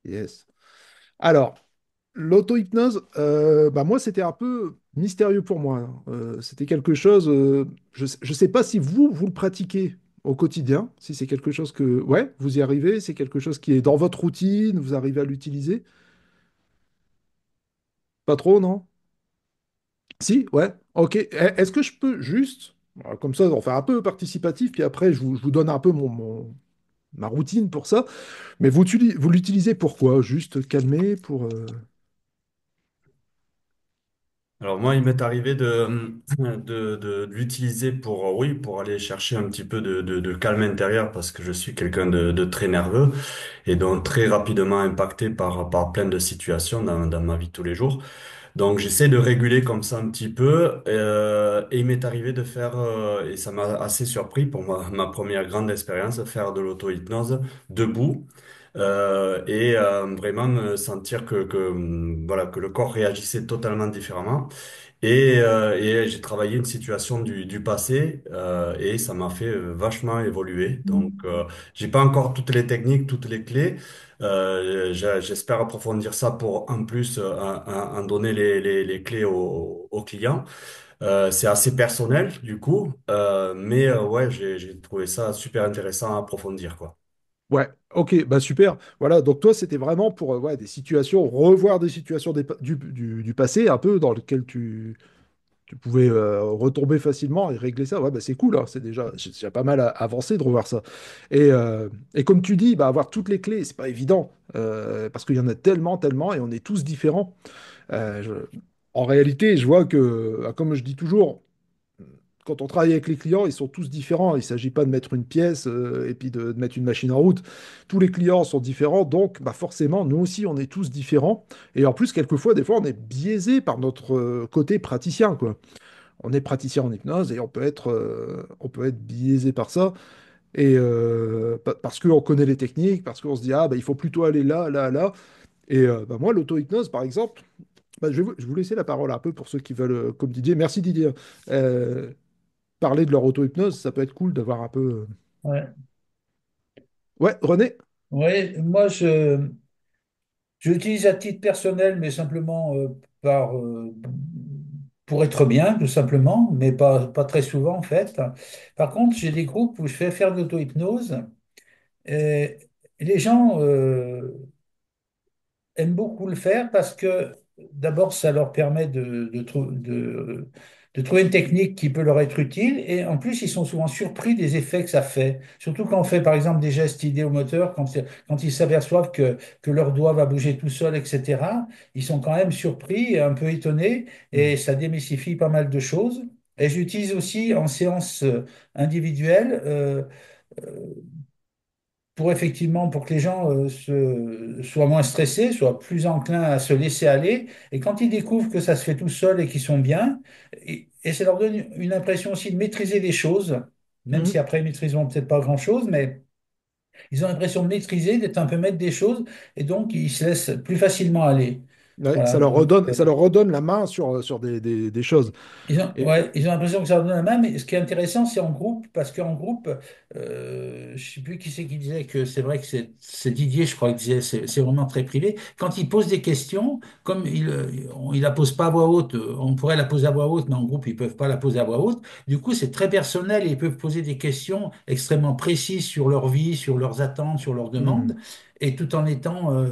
Yes. Alors, l'auto-hypnose, bah moi, c'était un peu mystérieux pour moi, hein. C'était quelque chose, je ne sais pas si vous le pratiquez au quotidien, si c'est quelque chose que, ouais, vous y arrivez, c'est quelque chose qui est dans votre routine, vous arrivez à l'utiliser. Pas trop, non? Si, ouais, ok. Est-ce que je peux juste, comme ça, on fait un peu participatif, puis après, je vous donne un peu ma routine pour ça, mais vous l'utilisez pourquoi? Juste calmer, pour... Alors moi, il m'est arrivé de l'utiliser pour, oui, pour aller chercher un petit peu de calme intérieur parce que je suis quelqu'un de très nerveux et donc très rapidement impacté par plein de situations dans ma vie de tous les jours. Donc j'essaie de réguler comme ça un petit peu et il m'est arrivé de faire, et ça m'a assez surpris pour ma première grande expérience, de faire de l'auto-hypnose debout. Vraiment me sentir voilà, que le corps réagissait totalement différemment. Et j'ai travaillé une situation du passé et ça m'a fait vachement évoluer. Donc, j'ai pas encore toutes les techniques, toutes les clés. J'espère approfondir ça pour en plus en donner les clés aux clients. C'est assez personnel du coup, ouais, j'ai trouvé ça super intéressant à approfondir quoi. Ouais, ok, bah super. Voilà, donc toi, c'était vraiment pour ouais, des situations, revoir des situations du passé, un peu dans lesquelles tu pouvais retomber facilement et régler ça. Ouais, bah c'est cool, hein, c'est déjà pas mal avancé de revoir ça. Et comme tu dis, bah, avoir toutes les clés, c'est pas évident, parce qu'il y en a tellement, tellement, et on est tous différents. En réalité, je vois que, comme je dis toujours, quand on travaille avec les clients, ils sont tous différents. Il ne s'agit pas de mettre une pièce et puis de mettre une machine en route. Tous les clients sont différents, donc bah forcément, nous aussi, on est tous différents. Et en plus, quelquefois, des fois, on est biaisé par notre côté praticien, quoi. On est praticien en hypnose et on peut être biaisé par ça. Et parce qu'on connaît les techniques, parce qu'on se dit, ah, bah, il faut plutôt aller là, là, là. Et bah, moi, l'auto-hypnose, par exemple, bah, je vais vous laisser la parole un peu pour ceux qui veulent, comme Didier. Merci Didier. Euh, Parler de leur auto-hypnose, ça peut être cool d'avoir un peu. Ouais. Ouais, René? Ouais, moi, je l'utilise à titre personnel, mais simplement pour être bien, tout simplement, mais pas très souvent en fait. Par contre, j'ai des groupes où je fais faire de l'auto-hypnose et les gens aiment beaucoup le faire parce que d'abord, ça leur permet de trouver une technique qui peut leur être utile et en plus, ils sont souvent surpris des effets que ça fait. Surtout quand on fait par exemple des gestes idéomoteurs, quand ils s'aperçoivent que leur doigt va bouger tout seul, etc. Ils sont quand même surpris, et un peu étonnés Hmm. et ça démystifie pas mal de choses. Et j'utilise aussi en séance individuelle. Pour effectivement, pour que les gens soient moins stressés, soient plus enclins à se laisser aller. Et quand ils découvrent que ça se fait tout seul et qu'ils sont bien, et ça leur donne une impression aussi de maîtriser les choses, même si Hmm. après ils maîtriseront peut-être pas grand-chose, mais ils ont l'impression de maîtriser, d'être un peu maître des choses, et donc ils se laissent plus facilement aller. Ouais, Voilà, donc, ça leur redonne la main sur des choses. Et, Ouais, ils ont l'impression que ça leur donne la main, mais ce qui est intéressant, c'est en groupe, parce qu'en groupe, je sais plus qui c'est qui disait que c'est vrai que c'est Didier, je crois, qui disait c'est vraiment très privé. Quand il pose des questions, comme il la pose pas à voix haute, on pourrait la poser à voix haute, mais en groupe, ils peuvent pas la poser à voix haute. Du coup, c'est très personnel et ils peuvent poser des questions extrêmement précises sur leur vie, sur leurs attentes, sur leurs hmm, demandes, et tout en étant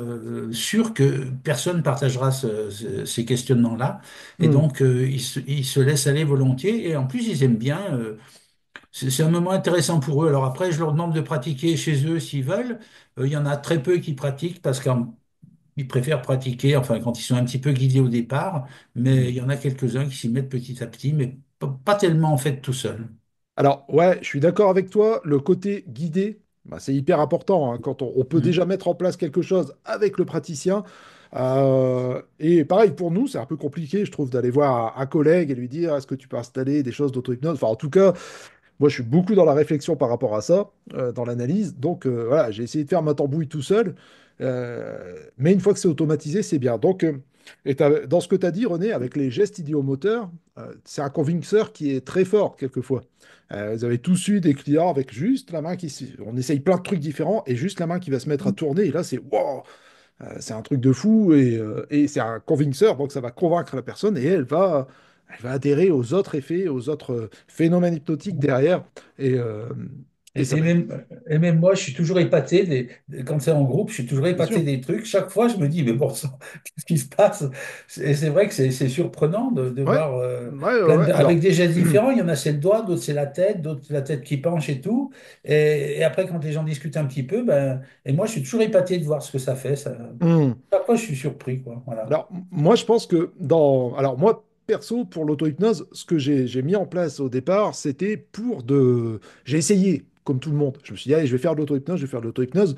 sûr que personne partagera ces questionnements-là. Et hmm. donc, ils se laissent aller volontiers. Et en plus, ils aiment bien. C'est un moment intéressant pour eux. Alors après, je leur demande de pratiquer chez eux s'ils veulent. Il y en a très peu qui pratiquent parce qu'ils préfèrent pratiquer, enfin, quand ils sont un petit peu guidés au départ. Mais Hmm. il y en a quelques-uns qui s'y mettent petit à petit, mais pas tellement en fait tout seul. Alors, ouais, je suis d'accord avec toi. Le côté guidé, bah, c'est hyper important, hein, quand on peut Mm. déjà mettre en place quelque chose avec le praticien. Et pareil, pour nous, c'est un peu compliqué, je trouve, d'aller voir un collègue et lui dire, est-ce que tu peux installer des choses d'auto-hypnose? Enfin, en tout cas, moi, je suis beaucoup dans la réflexion par rapport à ça, dans l'analyse. Donc, voilà, j'ai essayé de faire ma tambouille tout seul. Mais une fois que c'est automatisé, c'est bien. Donc, dans ce que tu as dit, René, avec les gestes idiomoteurs, c'est un convinceur qui est très fort, quelquefois. Vous avez tous eu des clients avec juste la main qui... On essaye plein de trucs différents et juste la main qui va se mettre à tourner. Et là, c'est wow! C'est un truc de fou et c'est un convinceur, donc ça va convaincre la personne et elle va adhérer aux autres effets, aux autres phénomènes hypnotiques derrière. Et, euh, et ça Et va être, même moi, je suis toujours épaté, quand c'est en groupe, je suis toujours bien épaté sûr. des trucs. Chaque fois, je me dis, mais bon sang, qu'est-ce qui se passe? Et c'est vrai que c'est surprenant de Ouais, voir ouais, ouais, ouais. avec Alors, des gestes différents. Il y en a, c'est le doigt, d'autres, c'est la tête, d'autres, c'est la tête qui penche et tout. Et après, quand les gens discutent un petit peu, ben, et moi, je suis toujours épaté de voir ce que ça fait. Ça. hum. Chaque fois, je suis surpris, quoi. Voilà. Moi, je pense que Alors, moi, perso, pour l'auto-hypnose, ce que j'ai mis en place au départ, c'était J'ai essayé, comme tout le monde. Je me suis dit, allez, je vais faire de l'auto-hypnose, je vais faire de l'auto-hypnose.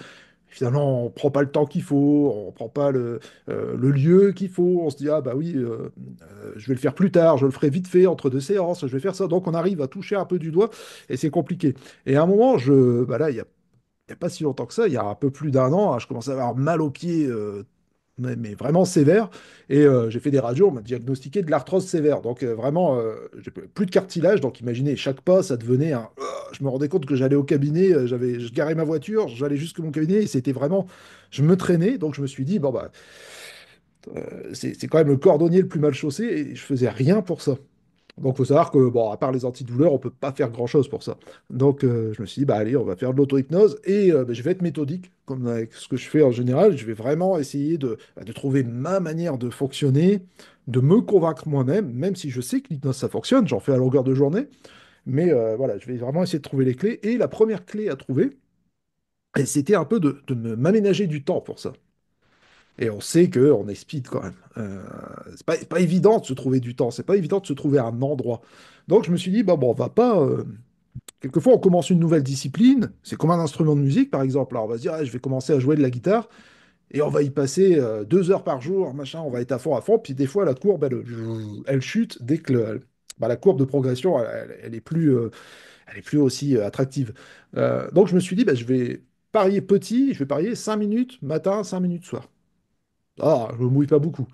Finalement, on prend pas le temps qu'il faut, on prend pas le lieu qu'il faut. On se dit, ah bah oui, je vais le faire plus tard, je le ferai vite fait entre deux séances, je vais faire ça. Donc, on arrive à toucher un peu du doigt et c'est compliqué. Et à un moment, bah là, il y a pas si longtemps que ça, il y a un peu plus d'un an, hein, je commençais à avoir mal aux pieds, mais vraiment sévère. Et j'ai fait des radios, on m'a diagnostiqué de l'arthrose sévère. Donc vraiment, j'ai plus de cartilage. Donc imaginez, chaque pas, ça devenait un. Je me rendais compte que j'allais au cabinet, je garais ma voiture, j'allais jusque mon cabinet, et c'était vraiment. Je me traînais, donc je me suis dit, bon, bah, c'est quand même le cordonnier le plus mal chaussé, et je faisais rien pour ça. Donc, il faut savoir que, bon, à part les antidouleurs, on peut pas faire grand-chose pour ça. Donc, je me suis dit, bah allez, on va faire de l'auto-hypnose et bah, je vais être méthodique, comme avec ce que je fais en général. Je vais vraiment essayer de trouver ma manière de fonctionner, de me convaincre moi-même, même si je sais que l'hypnose, ça fonctionne, j'en fais à longueur de journée. Mais voilà, je vais vraiment essayer de trouver les clés. Et la première clé à trouver, et c'était un peu m'aménager du temps pour ça. Et on sait qu'on est speed quand même. C'est pas évident de se trouver du temps, c'est pas évident de se trouver un endroit. Donc je me suis dit, bah, bon, on va pas. Quelquefois, on commence une nouvelle discipline, c'est comme un instrument de musique par exemple. Alors on va se dire, ah, je vais commencer à jouer de la guitare, et on va y passer 2 heures par jour, machin, on va être à fond, puis des fois la courbe, elle chute dès que bah, la courbe de progression, elle est plus aussi attractive. Donc je me suis dit, bah, je vais parier petit, je vais parier 5 minutes matin, 5 minutes soir. Ah, je me mouille pas beaucoup.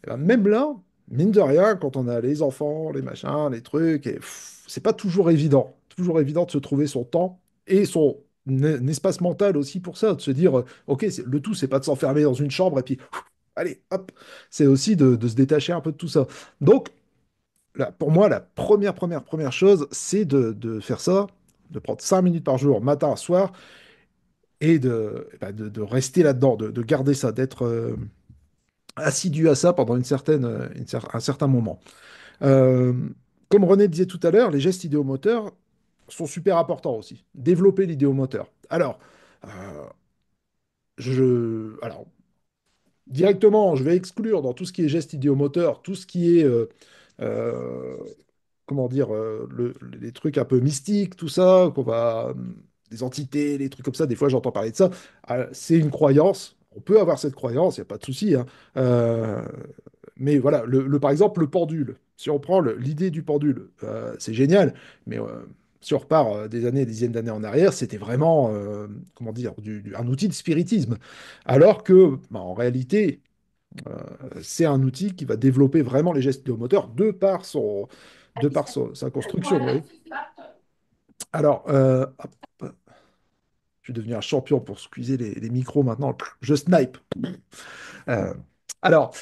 Et ben, même là, mine de rien, quand on a les enfants, les machins, les trucs, c'est pas toujours évident. Toujours évident de se trouver son temps et son espace mental aussi pour ça, de se dire, ok, le tout, c'est pas de s'enfermer dans une chambre et puis, allez, hop, c'est aussi de se détacher un peu de tout ça. Donc, là, pour moi, la première chose, c'est de faire ça, de prendre 5 minutes par jour, matin, soir, et de rester là-dedans, de garder ça, d'être assidu à ça pendant un certain moment. Euh, Comme René disait tout à l'heure, les gestes idéomoteurs sont super importants aussi. Développer l'idéomoteur. Euh, alors, directement, je vais exclure dans tout ce qui est gestes idéomoteurs, tout ce qui est, euh, comment dire, les trucs un peu mystiques, tout ça, des entités, des trucs comme ça, des fois j'entends parler de ça. C'est une croyance. On peut avoir cette croyance, il n'y a pas de souci, hein. Euh, Mais voilà, par exemple, le pendule. Si on prend l'idée du pendule, c'est génial, mais si on repart des dizaines d'années en arrière, c'était vraiment, comment dire, un outil de spiritisme. Alors que, bah, en réalité, c'est un outil qui va développer vraiment les gestes moteurs sa construction, vous voyez. Alors, hop, je vais devenir un champion pour squeezer les micros maintenant. Je snipe. Euh, alors,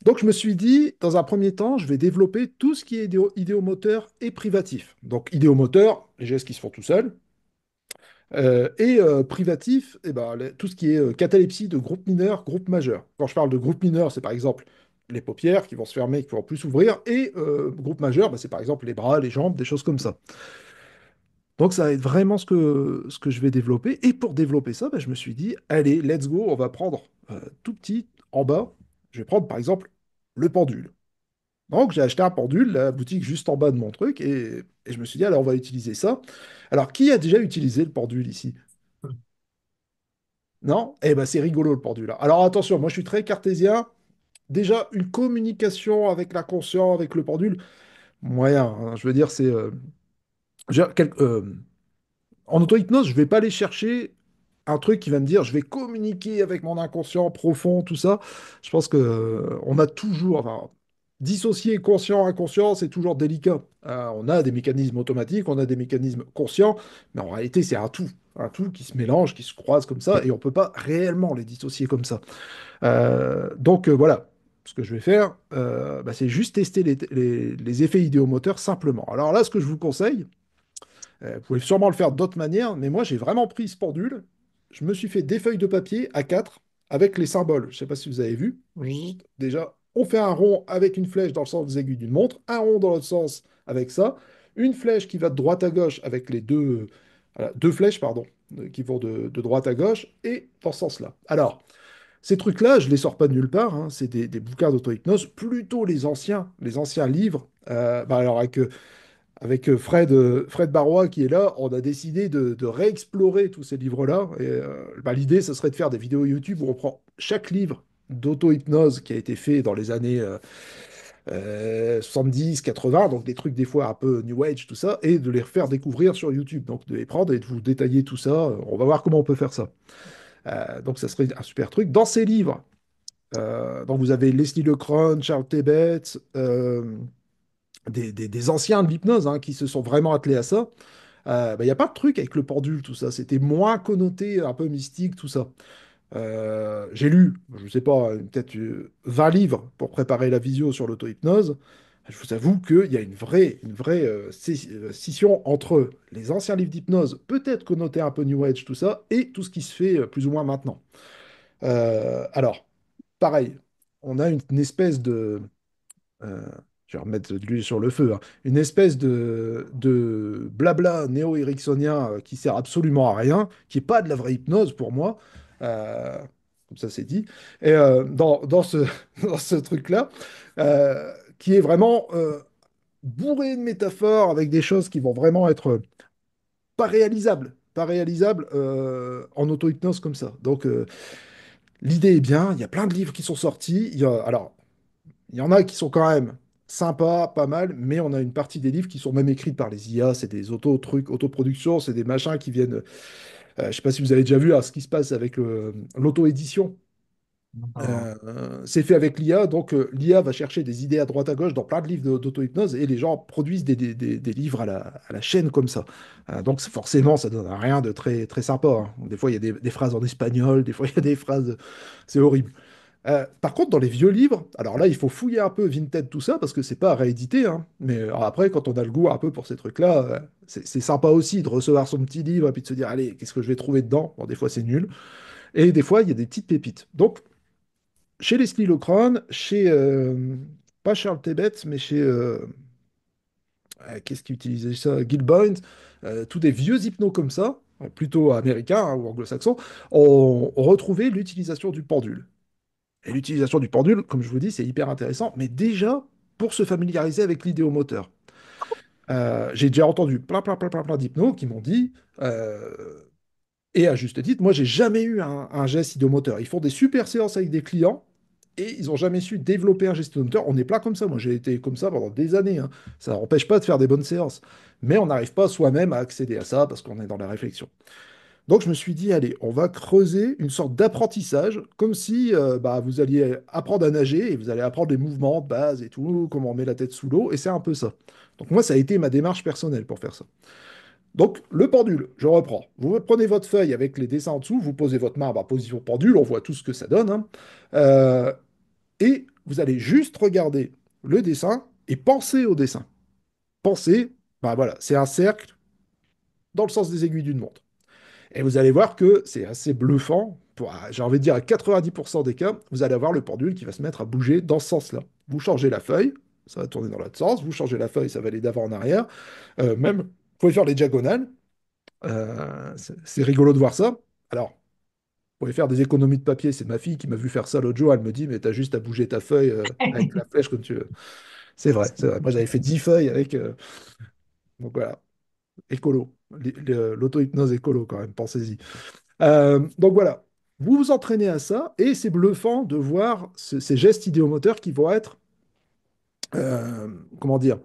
donc je me suis dit, dans un premier temps, je vais développer tout ce qui est idéomoteur et privatif. Donc idéomoteur, les gestes qui se font tout seuls, et privatif, eh ben, tout ce qui est catalepsie de groupe mineur, groupe majeur. Quand je parle de groupe mineur, c'est par exemple les paupières qui vont se fermer, qui vont plus s'ouvrir, et groupe majeur, bah, c'est par exemple les bras, les jambes, des choses comme ça. Donc ça va être vraiment ce que je vais développer. Et pour développer ça, bah, je me suis dit, allez, let's go, on va prendre tout petit en bas. Je vais prendre par exemple le pendule. Donc j'ai acheté un pendule, la boutique juste en bas de mon truc, et je me suis dit, alors on va utiliser ça. Alors qui a déjà utilisé le pendule ici? Non? Eh ben c'est rigolo le pendule, hein. Alors attention, moi je suis très cartésien. Déjà, une communication avec l'inconscient, avec le pendule, moyen, hein. Je veux dire, je veux dire, en auto-hypnose, je vais pas aller chercher un truc qui va me dire, je vais communiquer avec mon inconscient profond, tout ça. Je pense que on a toujours, enfin, dissocier conscient, inconscient, c'est toujours délicat. On a des mécanismes automatiques, on a des mécanismes conscients, mais en réalité, c'est un tout. tout qui se mélange, qui se croise comme ça, et on peut pas réellement les dissocier comme ça. Donc voilà, ce que je vais faire, bah, c'est juste tester les effets idéomoteurs simplement. Alors là, ce que je vous conseille, vous pouvez sûrement le faire d'autres manières, mais moi j'ai vraiment pris ce pendule, je me suis fait des feuilles de papier A4 avec les symboles. Je sais pas si vous avez vu. Déjà, on fait un rond avec une flèche dans le sens des aiguilles d'une montre, un rond dans l'autre sens avec ça, une flèche qui va de droite à gauche avec les deux flèches, pardon, qui vont de droite à gauche, et dans ce sens-là. Alors, ces trucs-là, je les sors pas de nulle part, hein, c'est des bouquins d'auto-hypnose, plutôt les anciens livres. Bah alors avec Fred Barrois qui est là, on a décidé de réexplorer tous ces livres-là. Et bah, l'idée, ce serait de faire des vidéos YouTube où on prend chaque livre d'auto-hypnose qui a été fait dans les années 70, 80, donc des trucs des fois un peu New Age, tout ça, et de les faire découvrir sur YouTube. Donc de les prendre et de vous détailler tout ça. On va voir comment on peut faire ça. Donc ça serait un super truc. Dans ces livres, donc vous avez Leslie Lecron, Charles Tebet, des anciens de l'hypnose qui se sont vraiment attelés à ça. Bah, il n'y a pas de truc avec le pendule, tout ça. C'était moins connoté, un peu mystique, tout ça. J'ai lu, je sais pas, peut-être 20 livres pour préparer la visio sur l'auto-hypnose. Je vous avoue qu'il y a une vraie scission entre les anciens livres d'hypnose, peut-être connotés un peu New Age, tout ça, et tout ce qui se fait plus ou moins maintenant. Alors, pareil, on a une espèce de, euh, je vais remettre de l'huile sur le feu, une espèce de blabla néo-ericksonien qui sert absolument à rien, qui n'est pas de la vraie hypnose pour moi. Euh, Comme ça, c'est dit. Et dans ce, dans ce truc-là, qui est vraiment bourré de métaphores avec des choses qui vont vraiment être pas réalisables en auto-hypnose comme ça. Donc, l'idée est bien, il y a plein de livres qui sont sortis. Alors, il y en a qui sont quand même sympas, pas mal, mais on a une partie des livres qui sont même écrits par les IA, c'est des auto-trucs, autoproduction, c'est des machins qui viennent. Je sais pas si vous avez déjà vu ce qui se passe avec l'auto-édition. C'est fait avec l'IA, donc l'IA va chercher des idées à droite à gauche dans plein de livres d'auto-hypnose et les gens produisent des livres à la chaîne comme ça. Donc forcément, ça donne rien de très, très sympa, hein. Des fois, il y a des phrases en espagnol, des fois, il y a des phrases. C'est horrible. Par contre, dans les vieux livres, alors là, il faut fouiller un peu Vinted, tout ça, parce que c'est pas réédité, hein. Mais alors après, quand on a le goût un peu pour ces trucs-là, c'est sympa aussi de recevoir son petit livre et puis de se dire, allez, qu'est-ce que je vais trouver dedans? Bon, des fois, c'est nul. Et des fois, il y a des petites pépites. Donc, chez Leslie Lecron, chez, pas Charles Tebet, mais chez, qu'est-ce qui utilisait ça? Gilboyne, tous des vieux hypnos comme ça, plutôt américains ou anglo-saxons, ont retrouvé l'utilisation du pendule. Et l'utilisation du pendule, comme je vous dis, c'est hyper intéressant, mais déjà pour se familiariser avec l'idéomoteur. J'ai déjà entendu plein d'hypnos qui m'ont dit, et à juste titre, moi j'ai jamais eu un geste idéomoteur. Ils font des super séances avec des clients et ils n'ont jamais su développer un geste idéomoteur. On est plein comme ça. Moi j'ai été comme ça pendant des années, hein. Ça n'empêche pas de faire des bonnes séances. Mais on n'arrive pas soi-même à accéder à ça parce qu'on est dans la réflexion. Donc je me suis dit, allez, on va creuser une sorte d'apprentissage, comme si bah, vous alliez apprendre à nager et vous allez apprendre les mouvements de base et tout, comment on met la tête sous l'eau, et c'est un peu ça. Donc moi, ça a été ma démarche personnelle pour faire ça. Donc le pendule, je reprends. Vous prenez votre feuille avec les dessins en dessous, vous posez votre main en position pendule, on voit tout ce que ça donne, hein. Euh, et vous allez juste regarder le dessin et penser au dessin. Penser, bah voilà, c'est un cercle dans le sens des aiguilles d'une montre. Et vous allez voir que c'est assez bluffant. J'ai envie de dire à 90% des cas, vous allez avoir le pendule qui va se mettre à bouger dans ce sens-là. Vous changez la feuille, ça va tourner dans l'autre sens. Vous changez la feuille, ça va aller d'avant en arrière. Même, vous pouvez faire les diagonales. C'est rigolo de voir ça. Alors, vous pouvez faire des économies de papier. C'est ma fille qui m'a vu faire ça l'autre jour. Elle me dit, mais t'as juste à bouger ta feuille avec la flèche comme tu veux. C'est vrai, c'est vrai. Moi, j'avais fait 10 feuilles avec. Donc voilà, écolo. L'auto-hypnose écolo, quand même, pensez-y. Donc voilà, vous vous entraînez à ça et c'est bluffant de voir ces gestes idéomoteurs qui vont être, euh, comment dire,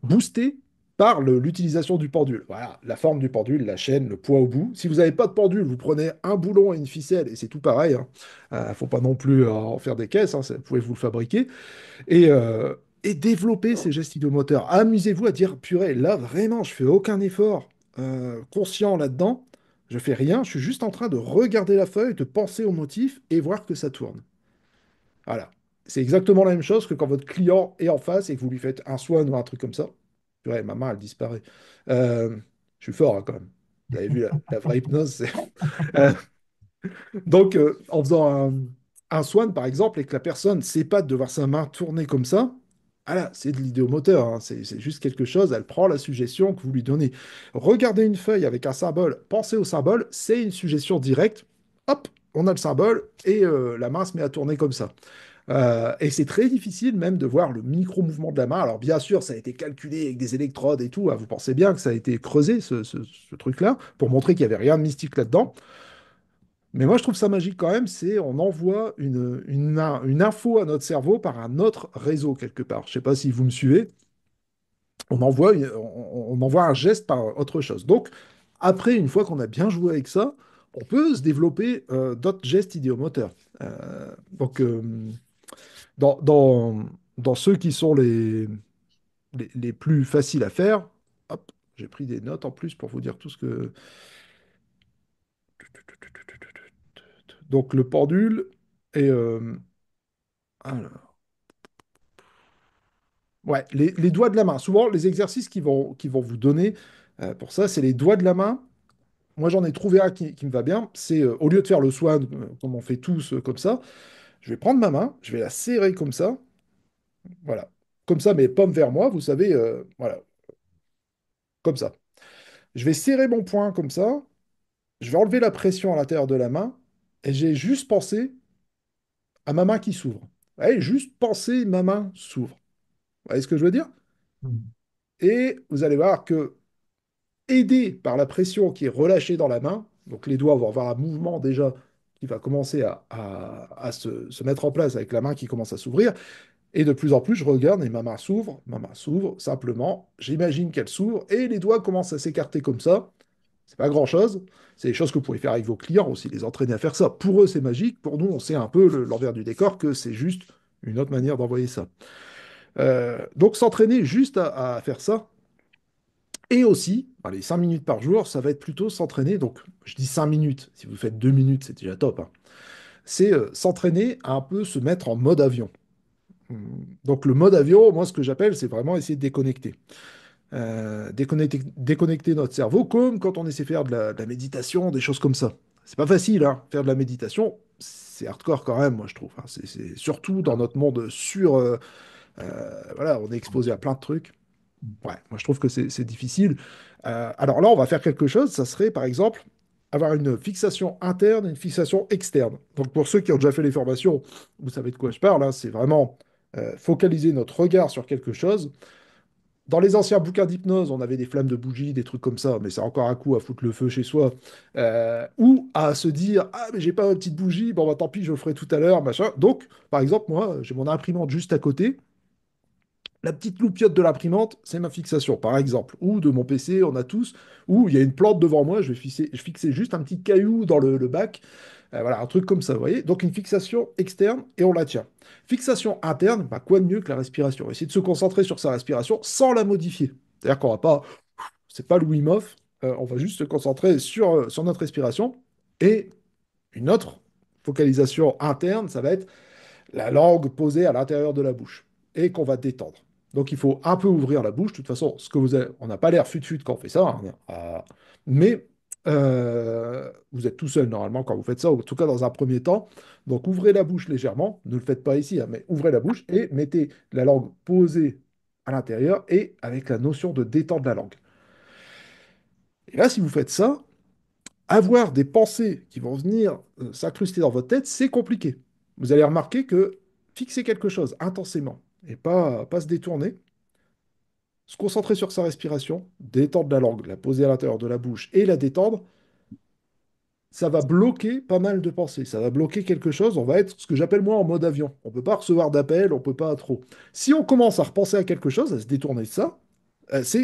boostés par l'utilisation du pendule. Voilà, la forme du pendule, la chaîne, le poids au bout. Si vous n'avez pas de pendule, vous prenez un boulon et une ficelle et c'est tout pareil, hein. Faut pas non plus en faire des caisses, hein, vous pouvez vous le fabriquer et développer ces gestes idéomoteurs. Amusez-vous à dire, purée, là vraiment, je fais aucun effort. conscient là-dedans. Je fais rien, je suis juste en train de regarder la feuille, de penser au motif et voir que ça tourne. Voilà. C'est exactement la même chose que quand votre client est en face et que vous lui faites un swan ou un truc comme ça. Ouais, ma main, elle disparaît. Euh, je suis fort, hein, quand même. Vous avez vu la vraie hypnose, c'est... Euh, donc, en faisant un swan, par exemple, et que la personne s'épate de voir sa main tourner comme ça, voilà, c'est de l'idéomoteur, hein, c'est juste quelque chose, elle prend la suggestion que vous lui donnez. Regardez une feuille avec un symbole, pensez au symbole, c'est une suggestion directe. Hop, on a le symbole et la main se met à tourner comme ça. Et c'est très difficile même de voir le micro-mouvement de la main. Alors bien sûr, ça a été calculé avec des électrodes et tout, hein, vous pensez bien que ça a été creusé, ce truc-là, pour montrer qu'il n'y avait rien de mystique là-dedans. Mais moi, je trouve ça magique quand même, c'est on envoie une info à notre cerveau par un autre réseau quelque part. Je ne sais pas si vous me suivez. On envoie un geste par autre chose. Donc, après, une fois qu'on a bien joué avec ça, on peut se développer d'autres gestes idéomoteurs. Donc, dans, dans, dans ceux qui sont les plus faciles à faire, hop, j'ai pris des notes en plus pour vous dire tout ce que... Donc, le pendule et... alors, ouais, les doigts de la main. Souvent, les exercices qui vont vous donner pour ça, c'est les doigts de la main. Moi, j'en ai trouvé un qui me va bien. C'est au lieu de faire le swan, comme on fait tous comme ça, je vais prendre ma main, je vais la serrer comme ça. Voilà. Comme ça, mes pommes vers moi, vous savez, voilà, comme ça. Je vais serrer mon poing comme ça. Je vais enlever la pression à l'intérieur de la main. Et j'ai juste pensé à ma main qui s'ouvre. Ouais, juste penser ma main s'ouvre. Vous voyez ce que je veux dire? Et vous allez voir que aidé par la pression qui est relâchée dans la main, donc les doigts vont avoir un mouvement déjà qui va commencer à se mettre en place avec la main qui commence à s'ouvrir, et de plus en plus, je regarde et ma main s'ouvre, simplement, j'imagine qu'elle s'ouvre, et les doigts commencent à s'écarter comme ça. C'est pas grand-chose, c'est des choses que vous pouvez faire avec vos clients aussi, les entraîner à faire ça. Pour eux, c'est magique, pour nous, on sait un peu l'envers du décor que c'est juste une autre manière d'envoyer ça. Donc s'entraîner juste à faire ça, et aussi, les 5 minutes par jour, ça va être plutôt s'entraîner. Donc, je dis 5 minutes. Si vous faites 2 minutes, c'est déjà top, hein. C'est s'entraîner à un peu se mettre en mode avion. Donc, le mode avion, moi, ce que j'appelle, c'est vraiment essayer de déconnecter. Déconnecter notre cerveau, comme quand on essaie de faire de la méditation, des choses comme ça. C'est pas facile, hein. Faire de la méditation, c'est hardcore quand même, moi, je trouve, hein. C'est surtout dans notre monde voilà, on est exposé à plein de trucs. Ouais, moi je trouve que c'est difficile. Alors là, on va faire quelque chose, ça serait par exemple avoir une fixation interne et une fixation externe. Donc pour ceux qui ont déjà fait les formations, vous savez de quoi je parle, hein, c'est vraiment focaliser notre regard sur quelque chose. Dans les anciens bouquins d'hypnose, on avait des flammes de bougies, des trucs comme ça, mais c'est encore un coup à foutre le feu chez soi. Ou à se dire, ah mais j'ai pas ma petite bougie, bon bah tant pis, je le ferai tout à l'heure, machin. Donc, par exemple, moi, j'ai mon imprimante juste à côté. La petite loupiote de l'imprimante, c'est ma fixation, par exemple. Ou de mon PC, on a tous. Ou il y a une plante devant moi, je fixais juste un petit caillou dans le bac. Voilà, un truc comme ça, vous voyez. Donc une fixation externe et on la tient. Fixation interne, bah, quoi de mieux que la respiration? Essayer de se concentrer sur sa respiration sans la modifier. C'est-à-dire qu'on va pas, c'est pas le Wim Hof, on va juste se concentrer sur notre respiration. Et une autre focalisation interne, ça va être la langue posée à l'intérieur de la bouche et qu'on va détendre. Donc il faut un peu ouvrir la bouche. De toute façon, on n'a pas l'air fut-fut quand on fait ça, hein. Mais vous êtes tout seul normalement quand vous faites ça, en tout cas dans un premier temps. Donc ouvrez la bouche légèrement. Ne le faites pas ici, hein, mais ouvrez la bouche et mettez la langue posée à l'intérieur et avec la notion de détendre la langue. Et là, si vous faites ça, avoir des pensées qui vont venir s'incruster dans votre tête, c'est compliqué. Vous allez remarquer que fixer quelque chose intensément et pas se détourner, se concentrer sur sa respiration, détendre la langue, la poser à l'intérieur de la bouche et la détendre, ça va bloquer pas mal de pensées. Ça va bloquer quelque chose. On va être ce que j'appelle moi en mode avion. On ne peut pas recevoir d'appel, on ne peut pas trop. Si on commence à repenser à quelque chose, à se détourner de ça,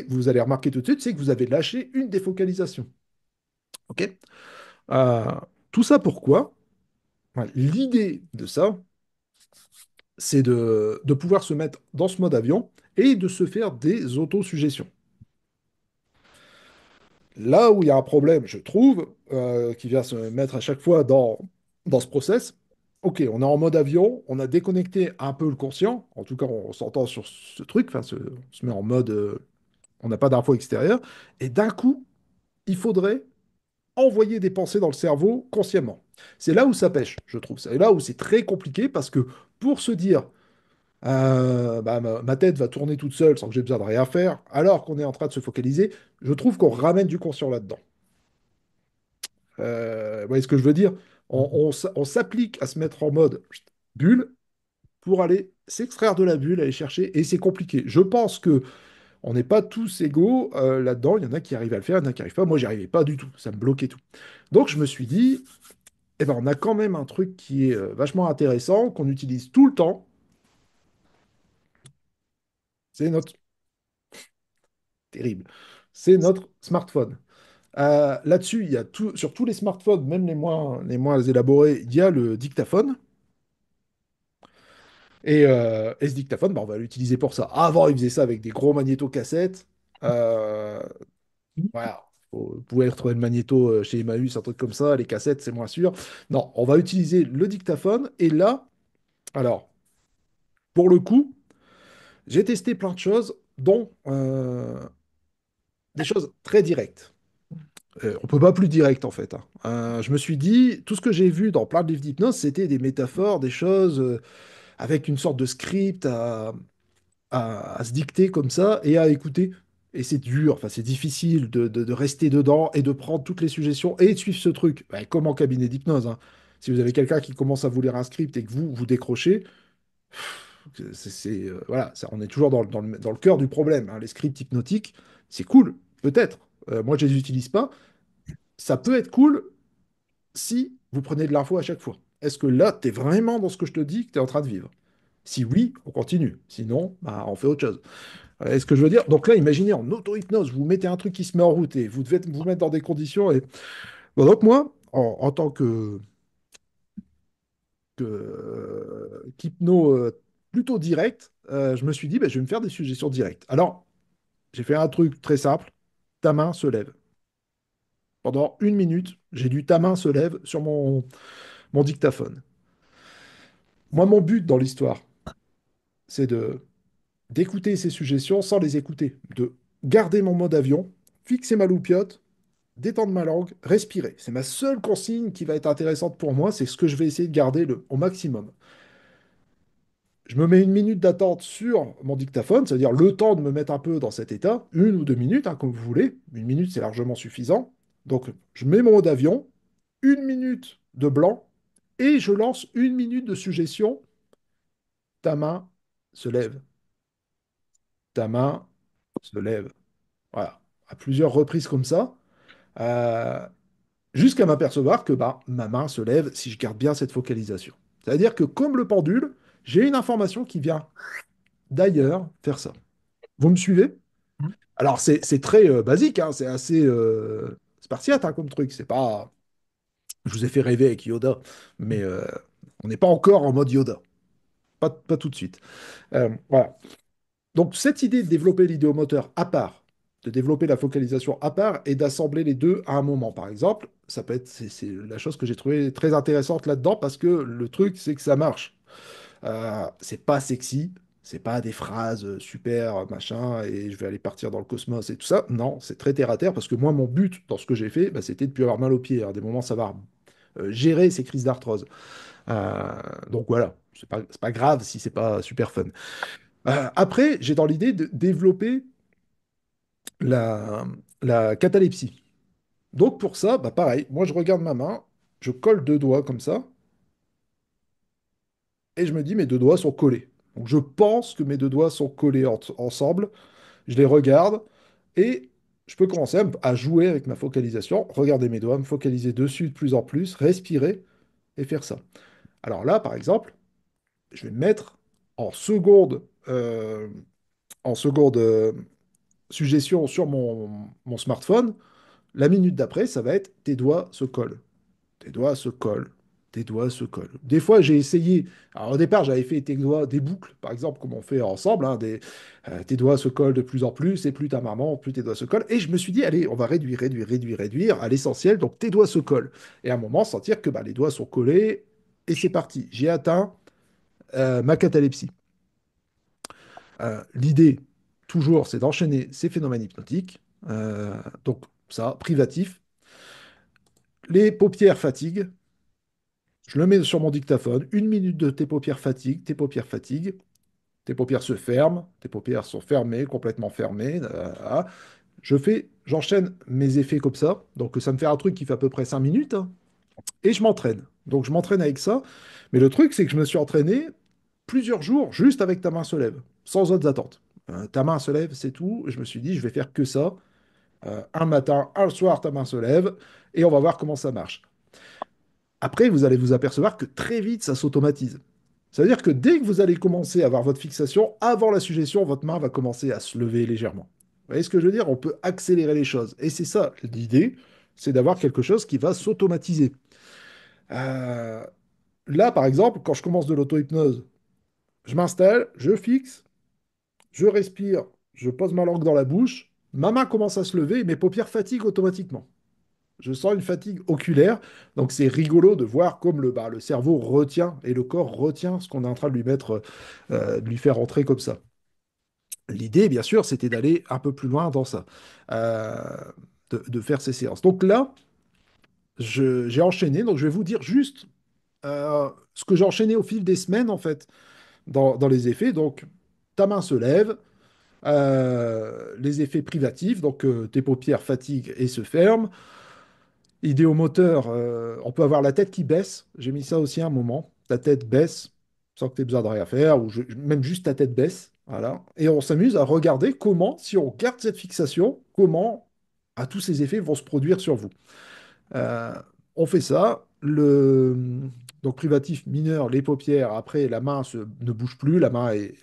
vous allez remarquer tout de suite, c'est que vous avez lâché une défocalisation. OK? Euh, tout ça pourquoi? Ouais, l'idée de ça, c'est de pouvoir se mettre dans ce mode avion et de se faire des autosuggestions. Là où il y a un problème, je trouve, qui vient se mettre à chaque fois dans ce process, ok, on est en mode avion, on a déconnecté un peu le conscient, en tout cas on s'entend sur ce truc, enfin on se met en mode, on n'a pas d'infos extérieures, et d'un coup, il faudrait envoyer des pensées dans le cerveau consciemment. C'est là où ça pêche, je trouve. C'est là où c'est très compliqué parce que pour se dire, bah, ma tête va tourner toute seule sans que j'ai besoin de rien faire, alors qu'on est en train de se focaliser, je trouve qu'on ramène du conscient là-dedans. Vous voyez ce que je veux dire? On s'applique à se mettre en mode bulle pour aller s'extraire de la bulle, aller chercher, et c'est compliqué. Je pense que on n'est pas tous égaux là-dedans. Il y en a qui arrivent à le faire, il y en a qui n'y arrivent pas. Moi, j'y arrivais pas du tout. Ça me bloquait tout. Donc, je me suis dit, eh ben, on a quand même un truc qui est vachement intéressant, qu'on utilise tout le temps. C'est notre... Terrible. C'est notre smartphone. Là-dessus, il y a tout, sur tous les smartphones, même les moins élaborés, il y a le dictaphone. Et ce dictaphone, bah, on va l'utiliser pour ça. Avant, il faisait ça avec des gros magnétocassettes. Euh, voilà. Vous pouvez retrouver le magnéto chez Emmaüs, un truc comme ça. Les cassettes, c'est moins sûr. Non, on va utiliser le dictaphone. Et là, alors, pour le coup, j'ai testé plein de choses, dont des choses très directes. On peut pas plus direct, en fait, hein. Je me suis dit, tout ce que j'ai vu dans plein de livres d'hypnose, c'était des métaphores, des choses avec une sorte de script à se dicter comme ça et à écouter. Et c'est dur, enfin, c'est difficile de rester dedans et de prendre toutes les suggestions et de suivre ce truc. Bah, comme en cabinet d'hypnose, hein. Si vous avez quelqu'un qui commence à vous lire un script et que vous décrochez, voilà, on est toujours dans le cœur du problème, hein. Les scripts hypnotiques, c'est cool, peut-être. Moi, je les utilise pas. Ça peut être cool si vous prenez de l'info à chaque fois. Est-ce que là, tu es vraiment dans ce que je te dis que tu es en train de vivre? Si oui, on continue. Sinon, bah, on fait autre chose. Est-ce que je veux dire? Donc là, imaginez en auto-hypnose, vous mettez un truc qui se met en route et vous devez vous mettre dans des conditions. Et... Bon, donc moi, en tant qu'hypno plutôt direct, je me suis dit, bah, je vais me faire des suggestions directes. Alors, j'ai fait un truc très simple. Ta main se lève. Pendant 1 minute, j'ai dû ta main se lève sur mon dictaphone. Moi, mon but dans l'histoire, c'est d'écouter ces suggestions sans les écouter, de garder mon mode avion, fixer ma loupiote, détendre ma langue, respirer. C'est ma seule consigne qui va être intéressante pour moi, c'est ce que je vais essayer de garder au maximum. Je me mets 1 minute d'attente sur mon dictaphone, c'est-à-dire le temps de me mettre un peu dans cet état, 1 ou 2 minutes, hein, comme vous voulez. 1 minute, c'est largement suffisant. Donc, je mets mon mode avion, 1 minute de blanc, et je lance 1 minute de suggestion. Ta main se lève. Ta main se lève. Voilà. À plusieurs reprises comme ça. Euh, Jusqu'à m'apercevoir que bah, ma main se lève si je garde bien cette focalisation. C'est-à-dire que comme le pendule, j'ai une information qui vient d'ailleurs faire ça. Vous me suivez? Alors c'est très basique, hein, c'est assez spartiate hein, comme truc. C'est pas, je vous ai fait rêver avec Yoda, mais on n'est pas encore en mode Yoda, pas tout de suite. Voilà. Donc cette idée de développer l'idéomoteur à part, de développer la focalisation à part et d'assembler les deux à un moment, par exemple, ça peut être c'est la chose que j'ai trouvée très intéressante là-dedans parce que le truc c'est que ça marche. C'est pas sexy, c'est pas des phrases super machin et je vais aller partir dans le cosmos et tout ça. Non, c'est très terre à terre parce que moi mon but dans ce que j'ai fait, bah, c'était de plus avoir mal aux pieds. À des moments ça va gérer ces crises d'arthrose. Euh, donc voilà, c'est pas grave si c'est pas super fun. Après, j'ai dans l'idée de développer la, la catalepsie. Donc pour ça, bah pareil, moi je regarde ma main, je colle 2 doigts comme ça, et je me dis mes 2 doigts sont collés. Donc je pense que mes 2 doigts sont collés ensemble, je les regarde, et je peux commencer à jouer avec ma focalisation, regarder mes doigts, me focaliser dessus de plus en plus, respirer, et faire ça. Alors là, par exemple, je vais me mettre en seconde, en seconde suggestion sur mon smartphone. La minute d'après, ça va être tes doigts se collent. Tes doigts se collent. tes doigts se collent. Des fois, j'ai essayé. Alors, au départ, j'avais fait tes doigts des boucles, par exemple, comme on fait ensemble. Hein, tes doigts se collent de plus en plus, et plus ta maman, plus tes doigts se collent. Et je me suis dit, allez, on va réduire, réduire, réduire, réduire à l'essentiel. Donc, tes doigts se collent. Et à un moment, sentir que bah, les doigts sont collés, et c'est parti. J'ai atteint ma catalepsie. L'idée, toujours, c'est d'enchaîner ces phénomènes hypnotiques. Donc, ça, privatif. Les paupières fatiguent. Je le mets sur mon dictaphone. 1 minute de tes paupières fatiguent, tes paupières fatiguent. Tes paupières se ferment, tes paupières sont fermées, complètement fermées. J'enchaîne mes effets comme ça. Donc ça me fait un truc qui fait à peu près 5 minutes, hein, et je m'entraîne. Donc je m'entraîne avec ça. Mais le truc, c'est que je me suis entraîné plusieurs jours juste avec ta main se lève, sans autres attentes. Ta main se lève, c'est tout. Je me suis dit, je vais faire que ça. Un matin, un soir, ta main se lève, et on va voir comment ça marche. Après, vous allez vous apercevoir que très vite, ça s'automatise. Ça veut dire que dès que vous allez commencer à avoir votre fixation, avant la suggestion, votre main va commencer à se lever légèrement. Vous voyez ce que je veux dire? On peut accélérer les choses. Et c'est ça, l'idée, c'est d'avoir quelque chose qui va s'automatiser. Euh, Là, par exemple, quand je commence de l'auto-hypnose, je m'installe, je fixe, je respire, je pose ma langue dans la bouche, ma main commence à se lever et mes paupières fatiguent automatiquement. Je sens une fatigue oculaire, donc c'est rigolo de voir comme le cerveau retient et le corps retient ce qu'on est en train de lui mettre, de lui faire rentrer comme ça. L'idée, bien sûr, c'était d'aller un peu plus loin dans ça, euh, de faire ces séances. Donc là, j'ai enchaîné, donc je vais vous dire juste ce que j'ai enchaîné au fil des semaines, en fait, dans les effets. Donc, ta main se lève, les effets privatifs, donc tes paupières fatiguent et se ferment. Idéomoteur, on peut avoir la tête qui baisse. J'ai mis ça aussi à un moment. Ta tête baisse sans que tu aies besoin de rien faire, ou même juste ta tête baisse. Voilà. Et on s'amuse à regarder comment, si on garde cette fixation, comment tous ces effets vont se produire sur vous. Euh, on fait ça. Donc privatif mineur, les paupières. Après, ne bouge plus. La main est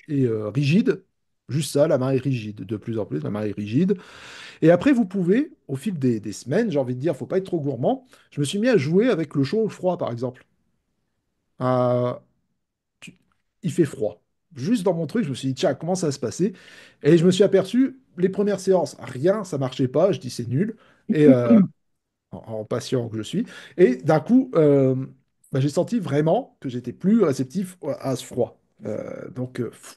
rigide. Juste ça, la main est rigide. De plus en plus, la main est rigide. Et après, vous pouvez, au fil des semaines, j'ai envie de dire, faut pas être trop gourmand. Je me suis mis à jouer avec le chaud ou le froid, par exemple. Euh, tu- il fait froid. Juste dans mon truc, je me suis dit, tiens, comment ça va se passer? Et je me suis aperçu, les premières séances, rien, ça marchait pas. Je dis, c'est nul. Et en patient que je suis. Et d'un coup, j'ai senti vraiment que j'étais plus réceptif à ce froid.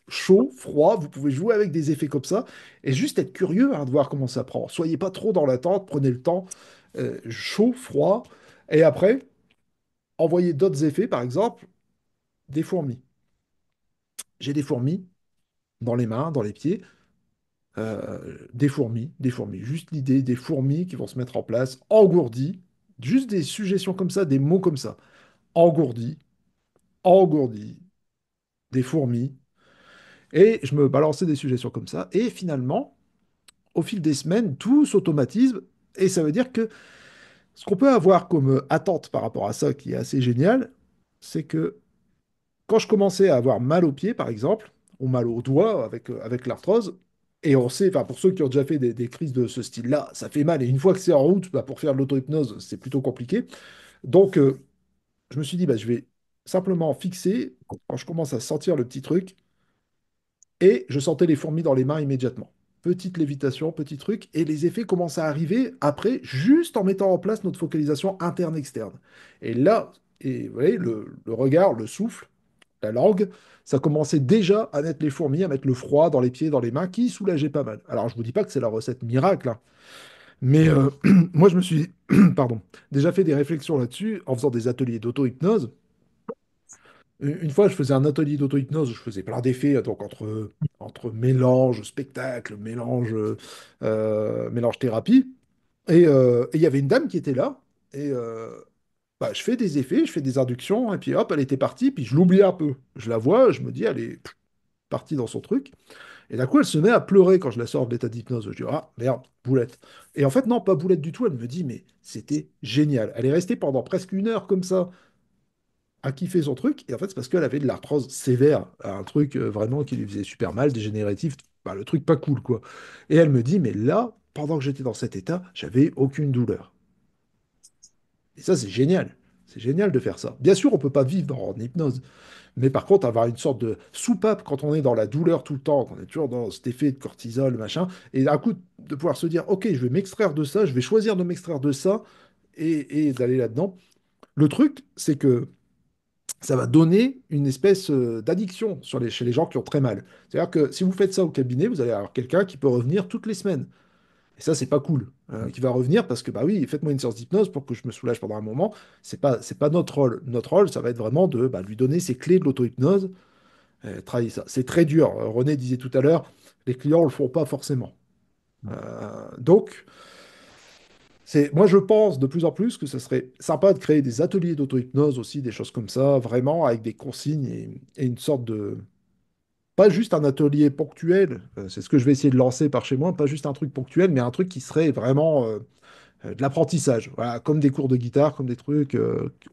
Chaud, froid, vous pouvez jouer avec des effets comme ça et juste être curieux, hein, de voir comment ça prend. Soyez pas trop dans l'attente, prenez le temps. Chaud, froid. Et après, envoyez d'autres effets, par exemple, des fourmis. J'ai des fourmis dans les mains, dans les pieds. Des fourmis, des fourmis. Juste l'idée des fourmis qui vont se mettre en place, engourdies. Juste des suggestions comme ça, des mots comme ça. Engourdi, engourdi, des fourmis. Et je me balançais des suggestions comme ça. Et finalement, au fil des semaines, tout s'automatise. Et ça veut dire que ce qu'on peut avoir comme attente par rapport à ça, qui est assez génial, c'est que quand je commençais à avoir mal aux pieds, par exemple, ou mal aux doigts avec l'arthrose, et on sait, enfin pour ceux qui ont déjà fait des crises de ce style-là, ça fait mal. Et une fois que c'est en route, bah, pour faire de l'auto-hypnose, c'est plutôt compliqué. Donc, je me suis dit, bah, je vais simplement fixer, quand je commence à sentir le petit truc, et je sentais les fourmis dans les mains immédiatement. Petite lévitation, petit truc, et les effets commencent à arriver après, juste en mettant en place notre focalisation interne-externe. Et là, vous voyez, le regard, le souffle, la langue, ça commençait déjà à mettre les fourmis, à mettre le froid dans les pieds, dans les mains, qui soulageait pas mal. Alors, je ne vous dis pas que c'est la recette miracle, hein, mais moi, je me suis, pardon, déjà fait des réflexions là-dessus en faisant des ateliers d'auto-hypnose. Une fois, je faisais un atelier d'auto-hypnose, je faisais plein d'effets, donc entre mélange, spectacle, mélange thérapie. Et il y avait une dame qui était là, et bah, je fais des effets, je fais des inductions, et puis hop, elle était partie, puis je l'oublie un peu. Je la vois, je me dis, elle est partie dans son truc. Et d'un coup, elle se met à pleurer quand je la sors de l'état d'hypnose. Je dis, ah merde, boulette. Et en fait, non, pas boulette du tout. Elle me dit, mais c'était génial. Elle est restée pendant presque 1 heure comme ça a kiffé son truc. Et en fait, c'est parce qu'elle avait de l'arthrose sévère, un truc vraiment qui lui faisait super mal, dégénératif, bah, le truc pas cool, quoi. Et elle me dit, mais là, pendant que j'étais dans cet état, j'avais aucune douleur. Et ça, c'est génial. C'est génial de faire ça. Bien sûr, on peut pas vivre en hypnose, mais par contre, avoir une sorte de soupape quand on est dans la douleur tout le temps, qu'on est toujours dans cet effet de cortisol, machin, et d'un coup de pouvoir se dire, ok, je vais m'extraire de ça, je vais choisir de m'extraire de ça et d'aller là-dedans. Le truc, c'est que ça va donner une espèce d'addiction chez les gens qui ont très mal. C'est-à-dire que si vous faites ça au cabinet, vous allez avoir quelqu'un qui peut revenir toutes les semaines. Et ça, c'est pas cool. Qui va revenir parce que, bah oui, faites-moi une séance d'hypnose pour que je me soulage pendant un moment. C'est pas notre rôle. Notre rôle, ça va être vraiment de bah, lui donner ses clés de l'auto-hypnose, travailler ça. C'est très dur. René disait tout à l'heure, les clients le font pas forcément. Donc, moi, je pense de plus en plus que ce serait sympa de créer des ateliers d'auto-hypnose aussi, des choses comme ça, vraiment avec des consignes et une sorte de, pas juste un atelier ponctuel, c'est ce que je vais essayer de lancer par chez moi, pas juste un truc ponctuel, mais un truc qui serait vraiment de l'apprentissage, voilà, comme des cours de guitare, comme des trucs,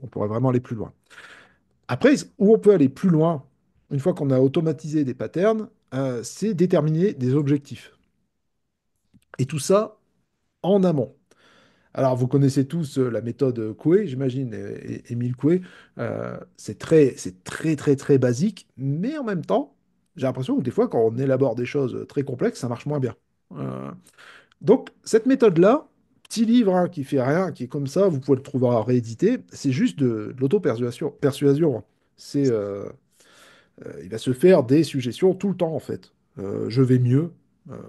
on pourrait vraiment aller plus loin. Après, où on peut aller plus loin, une fois qu'on a automatisé des patterns, c'est déterminer des objectifs. Et tout ça en amont. Alors, vous connaissez tous la méthode Coué, j'imagine, Émile Coué. C'est très, très, très basique, mais en même temps, j'ai l'impression que des fois, quand on élabore des choses très complexes, ça marche moins bien. Euh, donc, cette méthode-là, petit livre hein, qui fait rien, qui est comme ça, vous pouvez le trouver à rééditer, c'est juste de l'auto-persuasion. Persuasion. Il va se faire des suggestions tout le temps, en fait. Je vais mieux.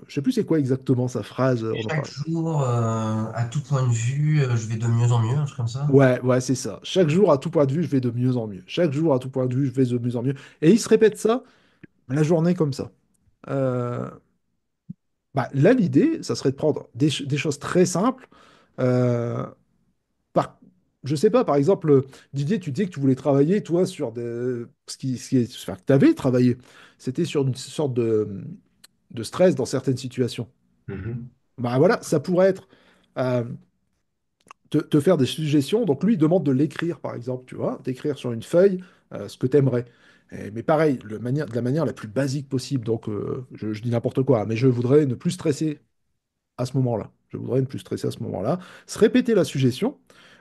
Je sais plus c'est quoi exactement sa phrase, on en Chaque parle. jour, à tout point de vue, je vais de mieux en mieux, un truc comme ça. Ouais, ouais, c'est ça. Chaque jour, à tout point de vue, je vais de mieux en mieux. Chaque jour, à tout point de vue, je vais de mieux en mieux. Et il se répète ça la journée comme ça. Euh, là, l'idée, ça serait de prendre des choses très simples. Euh, par, je sais pas, par exemple, Didier, tu disais que tu voulais travailler, toi, sur des... enfin, que tu avais travaillé. C'était sur une sorte de stress dans certaines situations. Mhm. Bah voilà, ça pourrait être euh, te faire des suggestions. Donc lui, il demande de l'écrire, par exemple, tu vois, d'écrire sur une feuille ce que tu aimerais. Mais pareil, de la manière la plus basique possible. Donc je dis n'importe quoi, mais je voudrais ne plus stresser à ce moment-là. Je voudrais ne plus stresser à ce moment-là. Se répéter la suggestion.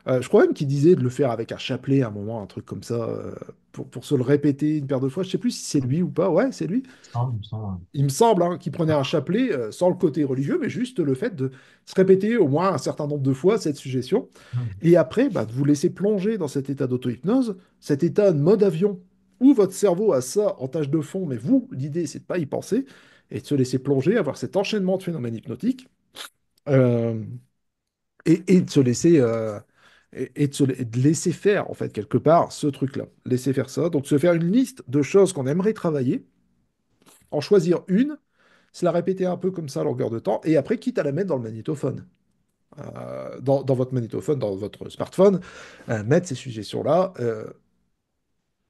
Je crois même qu'il disait de le faire avec un chapelet à un moment, un truc comme ça, pour se le répéter une paire de fois. Je sais plus si c'est lui ou pas. Ouais, c'est lui. Il me semble. Il me semble hein, qu'il prenait un chapelet sans le côté religieux, mais juste le fait de se répéter au moins un certain nombre de fois cette suggestion. Mhm. Et après, bah, de vous laisser plonger dans cet état d'auto-hypnose, cet état de mode avion, où votre cerveau a ça en tâche de fond, mais vous, l'idée, c'est de pas y penser, et de se laisser plonger, avoir cet enchaînement de phénomènes hypnotiques, euh, et de se laisser... et de laisser faire, en fait, quelque part, ce truc-là. Laisser faire ça. Donc, se faire une liste de choses qu'on aimerait travailler, en choisir une, se la répéter un peu comme ça à longueur de temps, et après, quitte à la mettre dans le magnétophone, dans votre magnétophone, dans votre smartphone, mettre ces suggestions-là.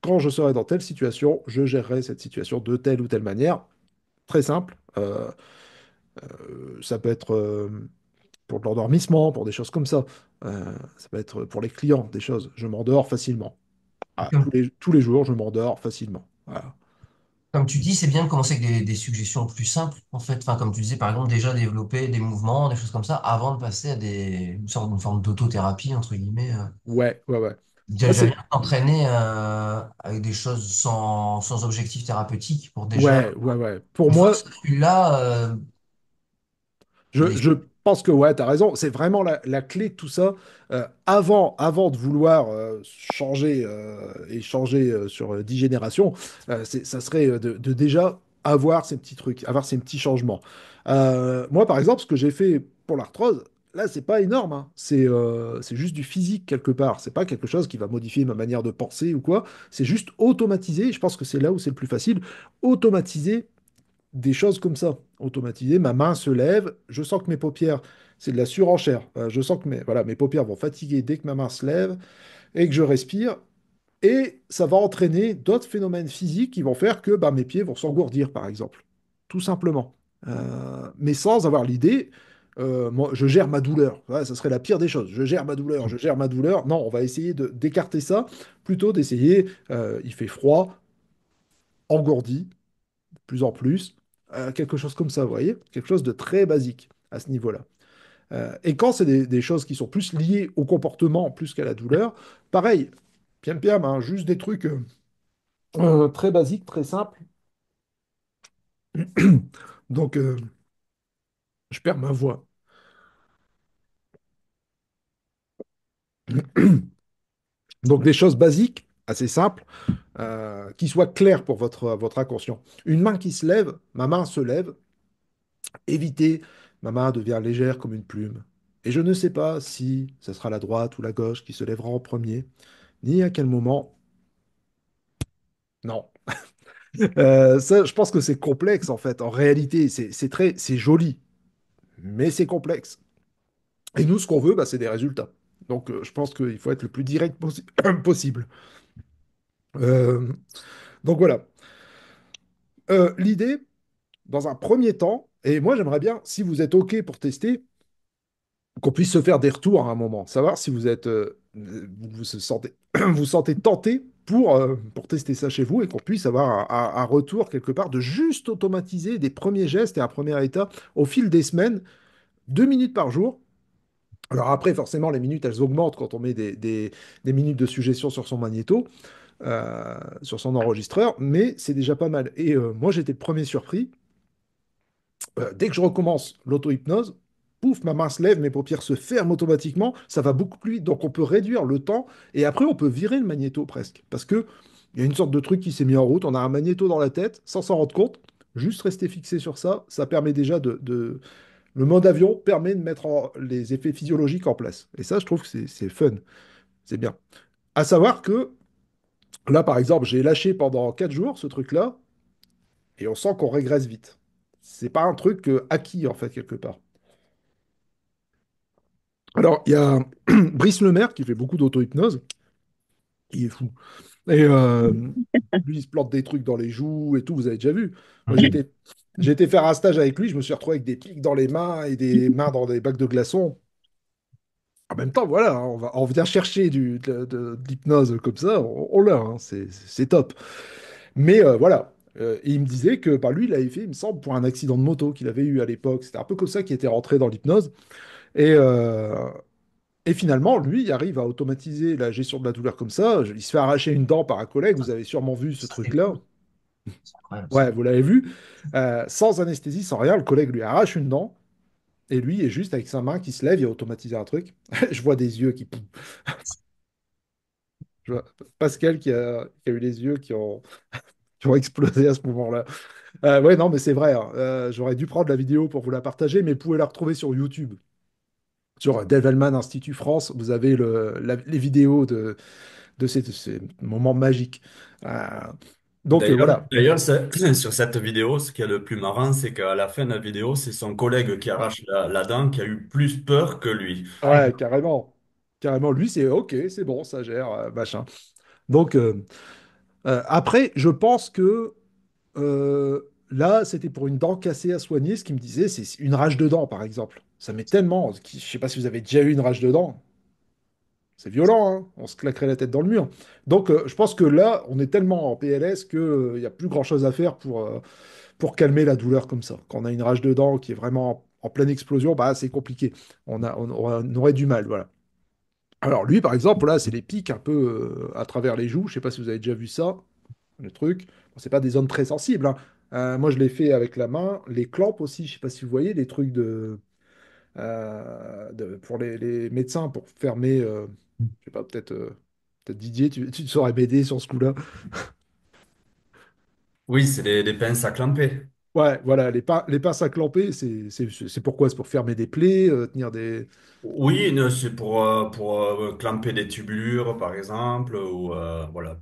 Quand je serai dans telle situation, je gérerai cette situation de telle ou telle manière. Très simple. Ça peut être pour de l'endormissement, pour des choses comme ça. Ça peut être pour les clients, des choses. Je m'endors facilement. Ah, Comme, tous les jours, je m'endors facilement. Voilà. comme tu dis, c'est bien de commencer avec des suggestions plus simples, en fait. Enfin, comme tu disais, par exemple, déjà développer des mouvements, des choses comme ça, avant de passer à une forme d'autothérapie, entre guillemets. Ouais, ouais, ouais. Moi, Déjà bien t'entraîner avec des choses sans objectif thérapeutique pour déjà, ouais, ouais, ouais. Pour une fois que moi, ça tu l'as, les... Je pense que ouais, tu as raison. C'est vraiment la clé de tout ça. Avant de vouloir changer et changer sur 10 générations, ça serait de déjà avoir ces petits trucs, avoir ces petits changements. Moi, par exemple, ce que j'ai fait pour l'arthrose, là, c'est pas énorme, hein. C'est juste du physique quelque part. C'est pas quelque chose qui va modifier ma manière de penser ou quoi. C'est juste automatiser. Je pense que c'est là où c'est le plus facile. Automatiser des choses comme ça, automatisées. Ma main se lève, je sens que mes paupières, c'est de la surenchère. Je sens que voilà, mes paupières vont fatiguer dès que ma main se lève et que je respire. Et ça va entraîner d'autres phénomènes physiques qui vont faire que bah, mes pieds vont s'engourdir, par exemple. Tout simplement. Mais sans avoir l'idée, moi, je gère ma douleur. Ouais, ça serait la pire des choses. Je gère ma douleur, je gère ma douleur. Non, on va essayer d'écarter ça, plutôt d'essayer, il fait froid, engourdi, plus en plus, quelque chose comme ça, vous voyez? Quelque chose de très basique à ce niveau-là. Et quand c'est des choses qui sont plus liées au comportement plus qu'à la douleur, pareil, piam piam, hein, juste des trucs très basiques, très simples. Donc, je perds ma voix. Donc, des choses basiques, assez simples, qui soient claires pour votre inconscient. Une main qui se lève, ma main se lève, évitez, ma main devient légère comme une plume. Et je ne sais pas si ce sera la droite ou la gauche qui se lèvera en premier, ni à quel moment. Non. Ça, je pense que c'est complexe en fait. En réalité, c'est joli, mais c'est complexe. Et nous, ce qu'on veut, bah, c'est des résultats. Donc, je pense qu'il faut être le plus direct possible. Euh, donc voilà. L'idée, dans un premier temps, et moi j'aimerais bien, si vous êtes OK pour tester, qu'on puisse se faire des retours à un moment, savoir si vous êtes, vous se sentez, vous sentez tenté pour tester ça chez vous et qu'on puisse avoir un retour quelque part de juste automatiser des premiers gestes et un premier état au fil des semaines, 2 minutes par jour. Alors après, forcément, les minutes, elles augmentent quand on met des minutes de suggestion sur son magnéto, sur son enregistreur, mais c'est déjà pas mal. Et moi, j'étais le premier surpris. Dès que je recommence l'auto-hypnose, pouf, ma main se lève, mes paupières se ferment automatiquement, ça va beaucoup plus vite. Donc on peut réduire le temps et après on peut virer le magnéto presque. Parce que il y a une sorte de truc qui s'est mis en route, on a un magnéto dans la tête sans s'en rendre compte. Juste rester fixé sur ça, ça permet déjà Le mode avion permet de mettre les effets physiologiques en place. Et ça, je trouve que c'est fun, c'est bien. À savoir que là, par exemple, j'ai lâché pendant 4 jours ce truc-là et on sent qu'on régresse vite. C'est pas un truc acquis en fait quelque part. Alors, il y a Brice Lemaire qui fait beaucoup d'auto-hypnose. Il est fou. Et lui, il se plante des trucs dans les joues et tout, vous avez déjà vu. Moi, j'ai été faire un stage avec lui, je me suis retrouvé avec des pics dans les mains et des mains dans des bacs de glaçons. En même temps, voilà, hein, on vient chercher de l'hypnose comme ça, on l'a, hein, c'est top. Mais voilà. Et il me disait que bah, lui, il avait fait, il me semble, pour un accident de moto qu'il avait eu à l'époque. C'était un peu comme ça qu'il était rentré dans l'hypnose. Et, Et finalement, lui, il arrive à automatiser la gestion de la douleur comme ça. Il se fait arracher une dent par un collègue. Vous avez sûrement vu ce Ça, c'est truc-là. fou. C'est incroyable Ouais, ça. vous l'avez vu. Sans anesthésie, sans rien, le collègue lui arrache une dent. Et lui est juste avec sa main qui se lève, il a automatisé un truc. Je vois des yeux qui... Je vois Pascal qui a eu les yeux qui ont explosé à ce moment-là. Ouais, non, mais c'est vrai, hein. J'aurais dû prendre la vidéo pour vous la partager, mais vous pouvez la retrouver sur YouTube. Sur Develman Institut France, vous avez les vidéos de ces moments magiques. Euh, donc voilà. D'ailleurs, sur cette vidéo, ce qui est le plus marrant, c'est qu'à la fin de la vidéo, c'est son collègue qui arrache la dent qui a eu plus peur que lui. Ouais, carrément. Carrément, lui, c'est OK, c'est bon, ça gère, machin. Donc après, je pense que là, c'était pour une dent cassée à soigner. Ce qu'il me disait, c'est une rage de dent, par exemple. Ça met tellement. Je sais pas si vous avez déjà eu une rage de dent. C'est violent, hein. On se claquerait la tête dans le mur. Donc, je pense que là, on est tellement en PLS qu'il n'y a plus grand-chose à faire pour calmer la douleur comme ça. Quand on a une rage de dents qui est vraiment en pleine explosion, bah, c'est compliqué. On aurait du mal, voilà. Alors lui, par exemple, là, c'est les pics un peu à travers les joues. Je sais pas si vous avez déjà vu ça, le truc. Bon, c'est pas des zones très sensibles, hein. Moi, je l'ai fait avec la main. Les clamps aussi, je sais pas si vous voyez, les trucs pour les médecins, pour fermer, je sais pas, peut-être Didier, tu saurais m'aider sur ce coup-là. Oui, c'est des pinces à clamper. Ouais, voilà, les pinces à clamper, c'est pourquoi? C'est pour fermer des plaies, tenir des... Oui, non, c'est pour clamper des tubulures, par exemple, ou, voilà,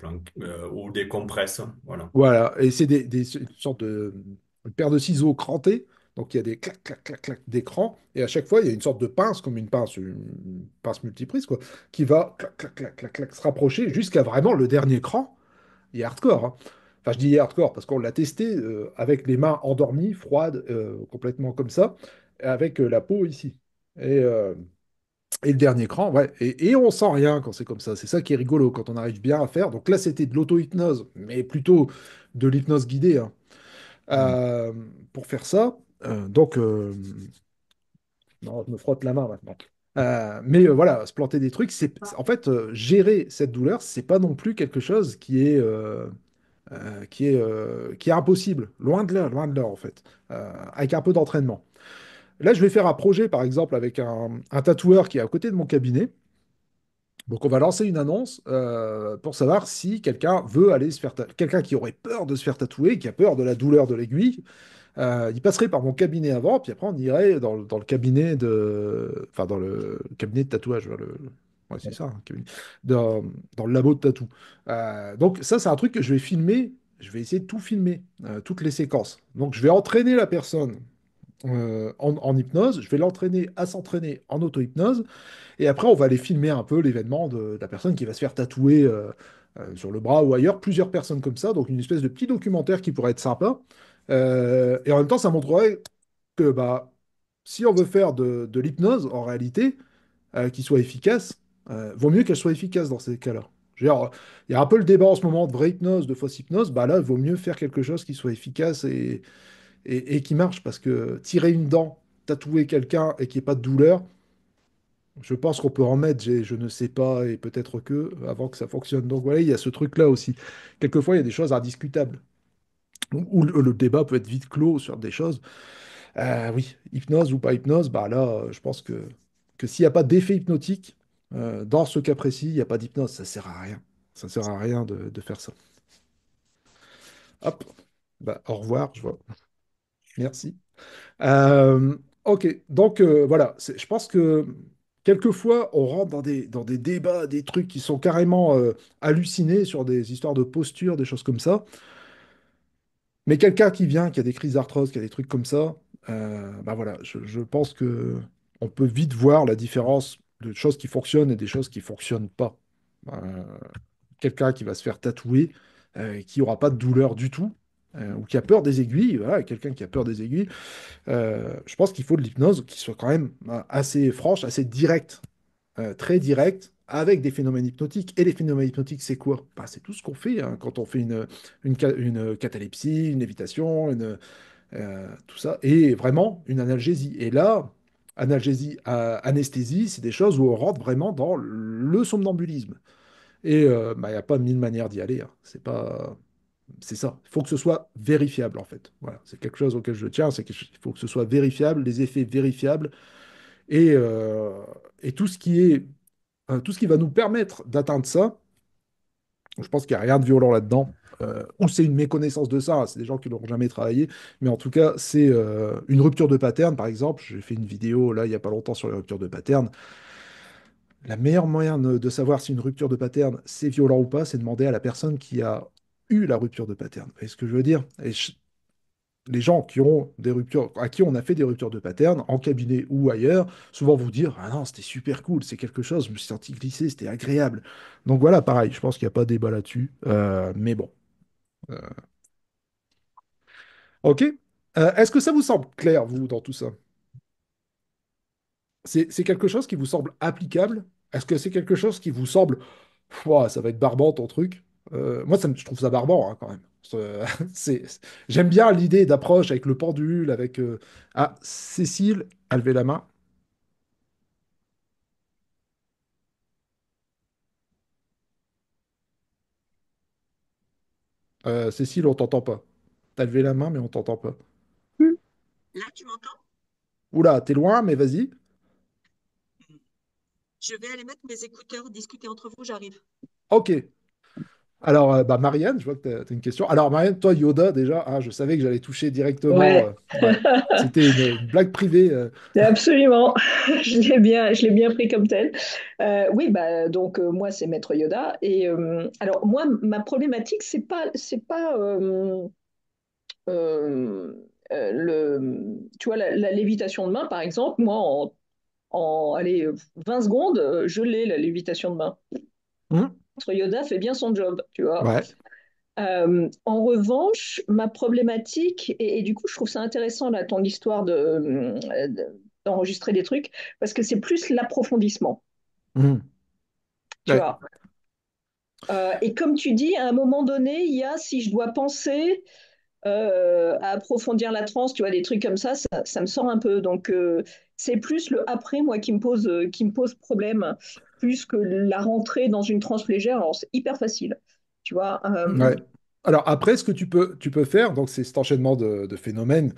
ou des compresses. Voilà. Voilà, et c'est une sorte une paire de ciseaux crantés. Donc il y a des clac, clac, clac, clac d'écran. Et à chaque fois, il y a une sorte de pince, comme une pince multiprise, quoi, qui va clac, clac, clac, clac, clac, se rapprocher jusqu'à vraiment le dernier cran. Il est hardcore, hein. Enfin, je dis il est hardcore parce qu'on l'a testé avec les mains endormies, froides, complètement comme ça, avec la peau ici. Et, euh, et le dernier cran, ouais. Et on sent rien quand c'est comme ça. C'est ça qui est rigolo quand on arrive bien à faire. Donc là, c'était de l'auto-hypnose, mais plutôt de l'hypnose guidée, hein. Mm. Euh, pour faire ça. Donc, Non, je me frotte la main maintenant. Mais voilà, se planter des trucs, en fait, gérer cette douleur, c'est pas non plus quelque chose qui est impossible. Loin de là, en fait, avec un peu d'entraînement. Là, je vais faire un projet, par exemple, avec un tatoueur qui est à côté de mon cabinet. Donc, on va lancer une annonce pour savoir si quelqu'un veut aller se faire quelqu'un qui aurait peur de se faire tatouer, qui a peur de la douleur de l'aiguille, il passerait par mon cabinet avant, puis après on irait dans le cabinet enfin dans le cabinet de tatouage, ouais, c'est ça, un cabinet. Dans le labo de tatou. Donc ça, c'est un truc que je vais filmer. Je vais essayer de tout filmer, toutes les séquences. Donc je vais entraîner la personne en hypnose. Je vais l'entraîner à s'entraîner en auto-hypnose. Et après, on va aller filmer un peu l'événement de la personne qui va se faire tatouer sur le bras ou ailleurs, plusieurs personnes comme ça, donc une espèce de petit documentaire qui pourrait être sympa. Et en même temps, ça montrerait que bah, si on veut faire de l'hypnose, en réalité, qui soit efficace, vaut mieux qu'elle soit efficace dans ces cas-là. Je veux dire, il y a un peu le débat en ce moment de vraie hypnose, de fausse hypnose, bah là, il vaut mieux faire quelque chose qui soit efficace et qui marche, parce que tirer une dent, tatouer quelqu'un et qu'il n'y ait pas de douleur, je pense qu'on peut en mettre, je ne sais pas, et peut-être que, avant que ça fonctionne. Donc voilà, il y a ce truc-là aussi. Quelquefois, il y a des choses indiscutables, où le débat peut être vite clos sur des choses. Oui, hypnose ou pas hypnose, bah là, je pense que s'il n'y a pas d'effet hypnotique, dans ce cas précis, il n'y a pas d'hypnose, ça sert à rien. Ça sert à rien de faire ça. Hop, bah, au revoir, je vois. Merci. Ok, donc voilà, je pense que quelquefois on rentre dans des débats, des trucs qui sont carrément hallucinés sur des histoires de posture, des choses comme ça. Mais quelqu'un qui vient, qui a des crises d'arthrose, qui a des trucs comme ça, bah voilà, je pense que on peut vite voir la différence de choses qui fonctionnent et des choses qui fonctionnent pas. Euh, Quelqu'un qui va se faire tatouer, qui aura pas de douleur du tout, ou qui a peur des aiguilles, voilà, quelqu'un qui a peur des aiguilles. Je pense qu'il faut de l'hypnose qui soit quand même assez franche, assez directe, très directe, avec des phénomènes hypnotiques. Et les phénomènes hypnotiques, c'est quoi? Bah, c'est tout ce qu'on fait hein, quand on fait une catalepsie, une lévitation, tout ça, et vraiment une analgésie. Et là, analgésie, anesthésie, c'est des choses où on rentre vraiment dans le somnambullisme. Et bah, il n'y a pas mille manières d'y aller, hein. C'est pas c'est ça. Il faut que ce soit vérifiable, en fait. Voilà, c'est quelque chose auquel je tiens, c'est qu'il faut que ce soit vérifiable, les effets vérifiables, et, euh, et tout ce qui va nous permettre d'atteindre ça, je pense qu'il n'y a rien de violent là-dedans. Ou c'est une méconnaissance de ça, hein, c'est des gens qui n'ont jamais travaillé, mais en tout cas, c'est une rupture de pattern, par exemple. J'ai fait une vidéo, là, il n'y a pas longtemps, sur les ruptures de pattern. La meilleure moyen de savoir si une rupture de pattern, c'est violent ou pas, c'est demander à la personne qui a eu la rupture de pattern. Vous voyez ce que je veux dire? Les gens qui ont des ruptures, à qui on a fait des ruptures de pattern, en cabinet ou ailleurs, souvent vous dire, ah non, c'était super cool, c'est quelque chose, je me suis senti glisser, c'était agréable. Donc voilà, pareil, je pense qu'il n'y a pas de débat là-dessus. Mais bon. Euh, ok. Est-ce que ça vous semble clair, vous, dans tout ça? C'est quelque chose qui vous semble applicable? Est-ce que c'est quelque chose qui vous semble, ouah, ça va être barbant ton truc? Moi, je trouve ça barbant hein, quand même. J'aime bien l'idée d'approche avec le pendule, avec... Ah, Cécile a levé la main. Cécile, on t'entend pas. T'as levé la main, mais on t'entend pas. Hmm. Là, tu m'entends? Oula, t'es loin, mais vas-y. Je vais aller mettre mes écouteurs, discuter entre vous, j'arrive. Ok. Alors, bah, Marianne, je vois que t'as une question. Alors, Marianne, toi, Yoda, déjà, hein, je savais que j'allais toucher directement. Ouais, Ouais. C'était une blague privée. absolument. Je l'ai bien pris comme tel. Oui, bah donc moi c'est Maître Yoda. Et alors moi ma problématique c'est pas euh, tu vois la lévitation de main par exemple. Moi en allez 20 secondes je l'ai la lévitation de main. Hmm. Maître Yoda fait bien son job, tu vois. Ouais. En revanche, ma problématique, et du coup, je trouve ça intéressant, là, ton histoire d'enregistrer des trucs, parce que c'est plus l'approfondissement, Hmm. tu Ouais. vois. Et comme tu dis, à un moment donné, il y a, si je dois penser à approfondir la transe, tu vois, des trucs comme ça me sort un peu. Donc, C'est plus le après, moi, qui me pose problème, plus que la rentrée dans une transe légère. Alors, c'est hyper facile, tu vois. Ouais. Alors après, ce que tu peux faire, donc c'est cet enchaînement de phénomènes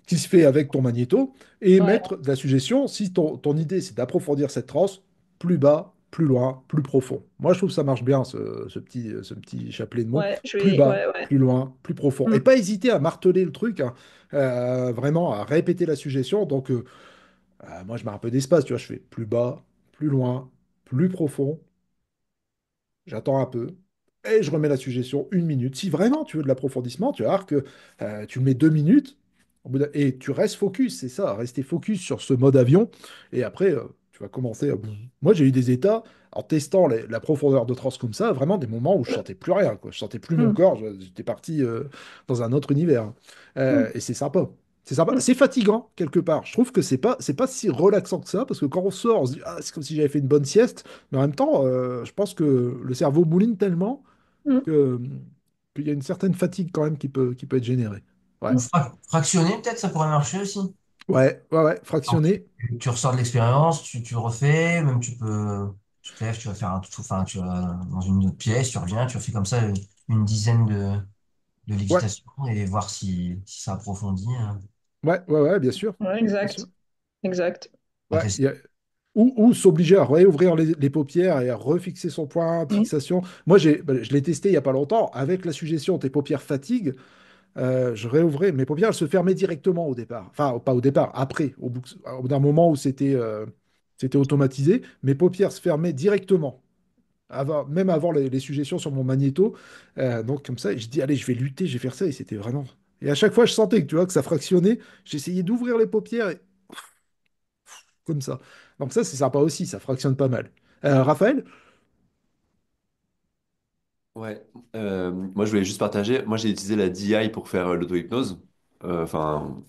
qui se fait avec ton magnéto, et Ouais, mettre de la suggestion, si ton idée c'est d'approfondir cette transe, plus bas, plus loin, plus profond. Moi, je trouve que ça marche bien, ce petit chapelet de mots. ouais, Plus bas, ouais, ouais. plus loin, plus profond. Et Mm. pas hésiter à marteler le truc, hein, vraiment à répéter la suggestion. Donc, moi, je mets un peu d'espace, tu vois, je fais plus bas, plus loin, plus profond. J'attends un peu et je remets la suggestion 1 minute. Si vraiment tu veux de l'approfondissement, tu vas voir que tu le mets 2 minutes et tu restes focus, c'est ça, rester focus sur ce mode avion. Et après, tu vas commencer à... Moi, j'ai eu des états en testant la profondeur de transe comme ça, vraiment des moments où je sentais plus rien, quoi. Je sentais plus mon Mm. corps, j'étais parti dans un autre univers. Mm. Et c'est sympa. C'est sympa. Mm. C'est fatigant, quelque part. Je trouve que c'est pas si relaxant que ça, parce que quand on sort, on se dit, ah, c'est comme si j'avais fait une bonne sieste. Mais en même temps, je pense que le cerveau mouline tellement Mm. que, qu'il y a une certaine fatigue quand même qui peut être générée. Ouais, Mm. Fractionner, peut-être, ça pourrait marcher aussi. ouais, Alors, fractionner. tu ressors de l'expérience, tu refais, même tu te lèves, tu vas faire enfin, tu vas dans une autre pièce, tu reviens, tu refais comme ça une dizaine de Ouais, lévitation et voir si ça approfondit, hein. ouais, bien sûr. Ouais, Bien sûr. exact, exact. Ouais, Après, ou s'obliger à réouvrir les paupières et à refixer son point de Mm. fixation. Moi, je l'ai testé il n'y a pas longtemps avec la suggestion tes paupières fatiguent. Je réouvrais, mes paupières, elles se fermaient directement au départ. Enfin, pas au départ, après, au bout d'un moment où c'était automatisé, mes paupières se fermaient directement, même avant les suggestions sur mon magnéto. Donc, comme ça, je dis, allez, je vais lutter, je vais faire ça, et c'était vraiment. Et à chaque fois, je sentais que, tu vois, que ça fractionnait. J'essayais d'ouvrir les paupières, comme ça. Donc, ça, c'est sympa aussi, ça fractionne pas mal. Raphaël? Ouais, moi je voulais juste partager. Moi j'ai utilisé la DI pour faire l'auto-hypnose. Enfin,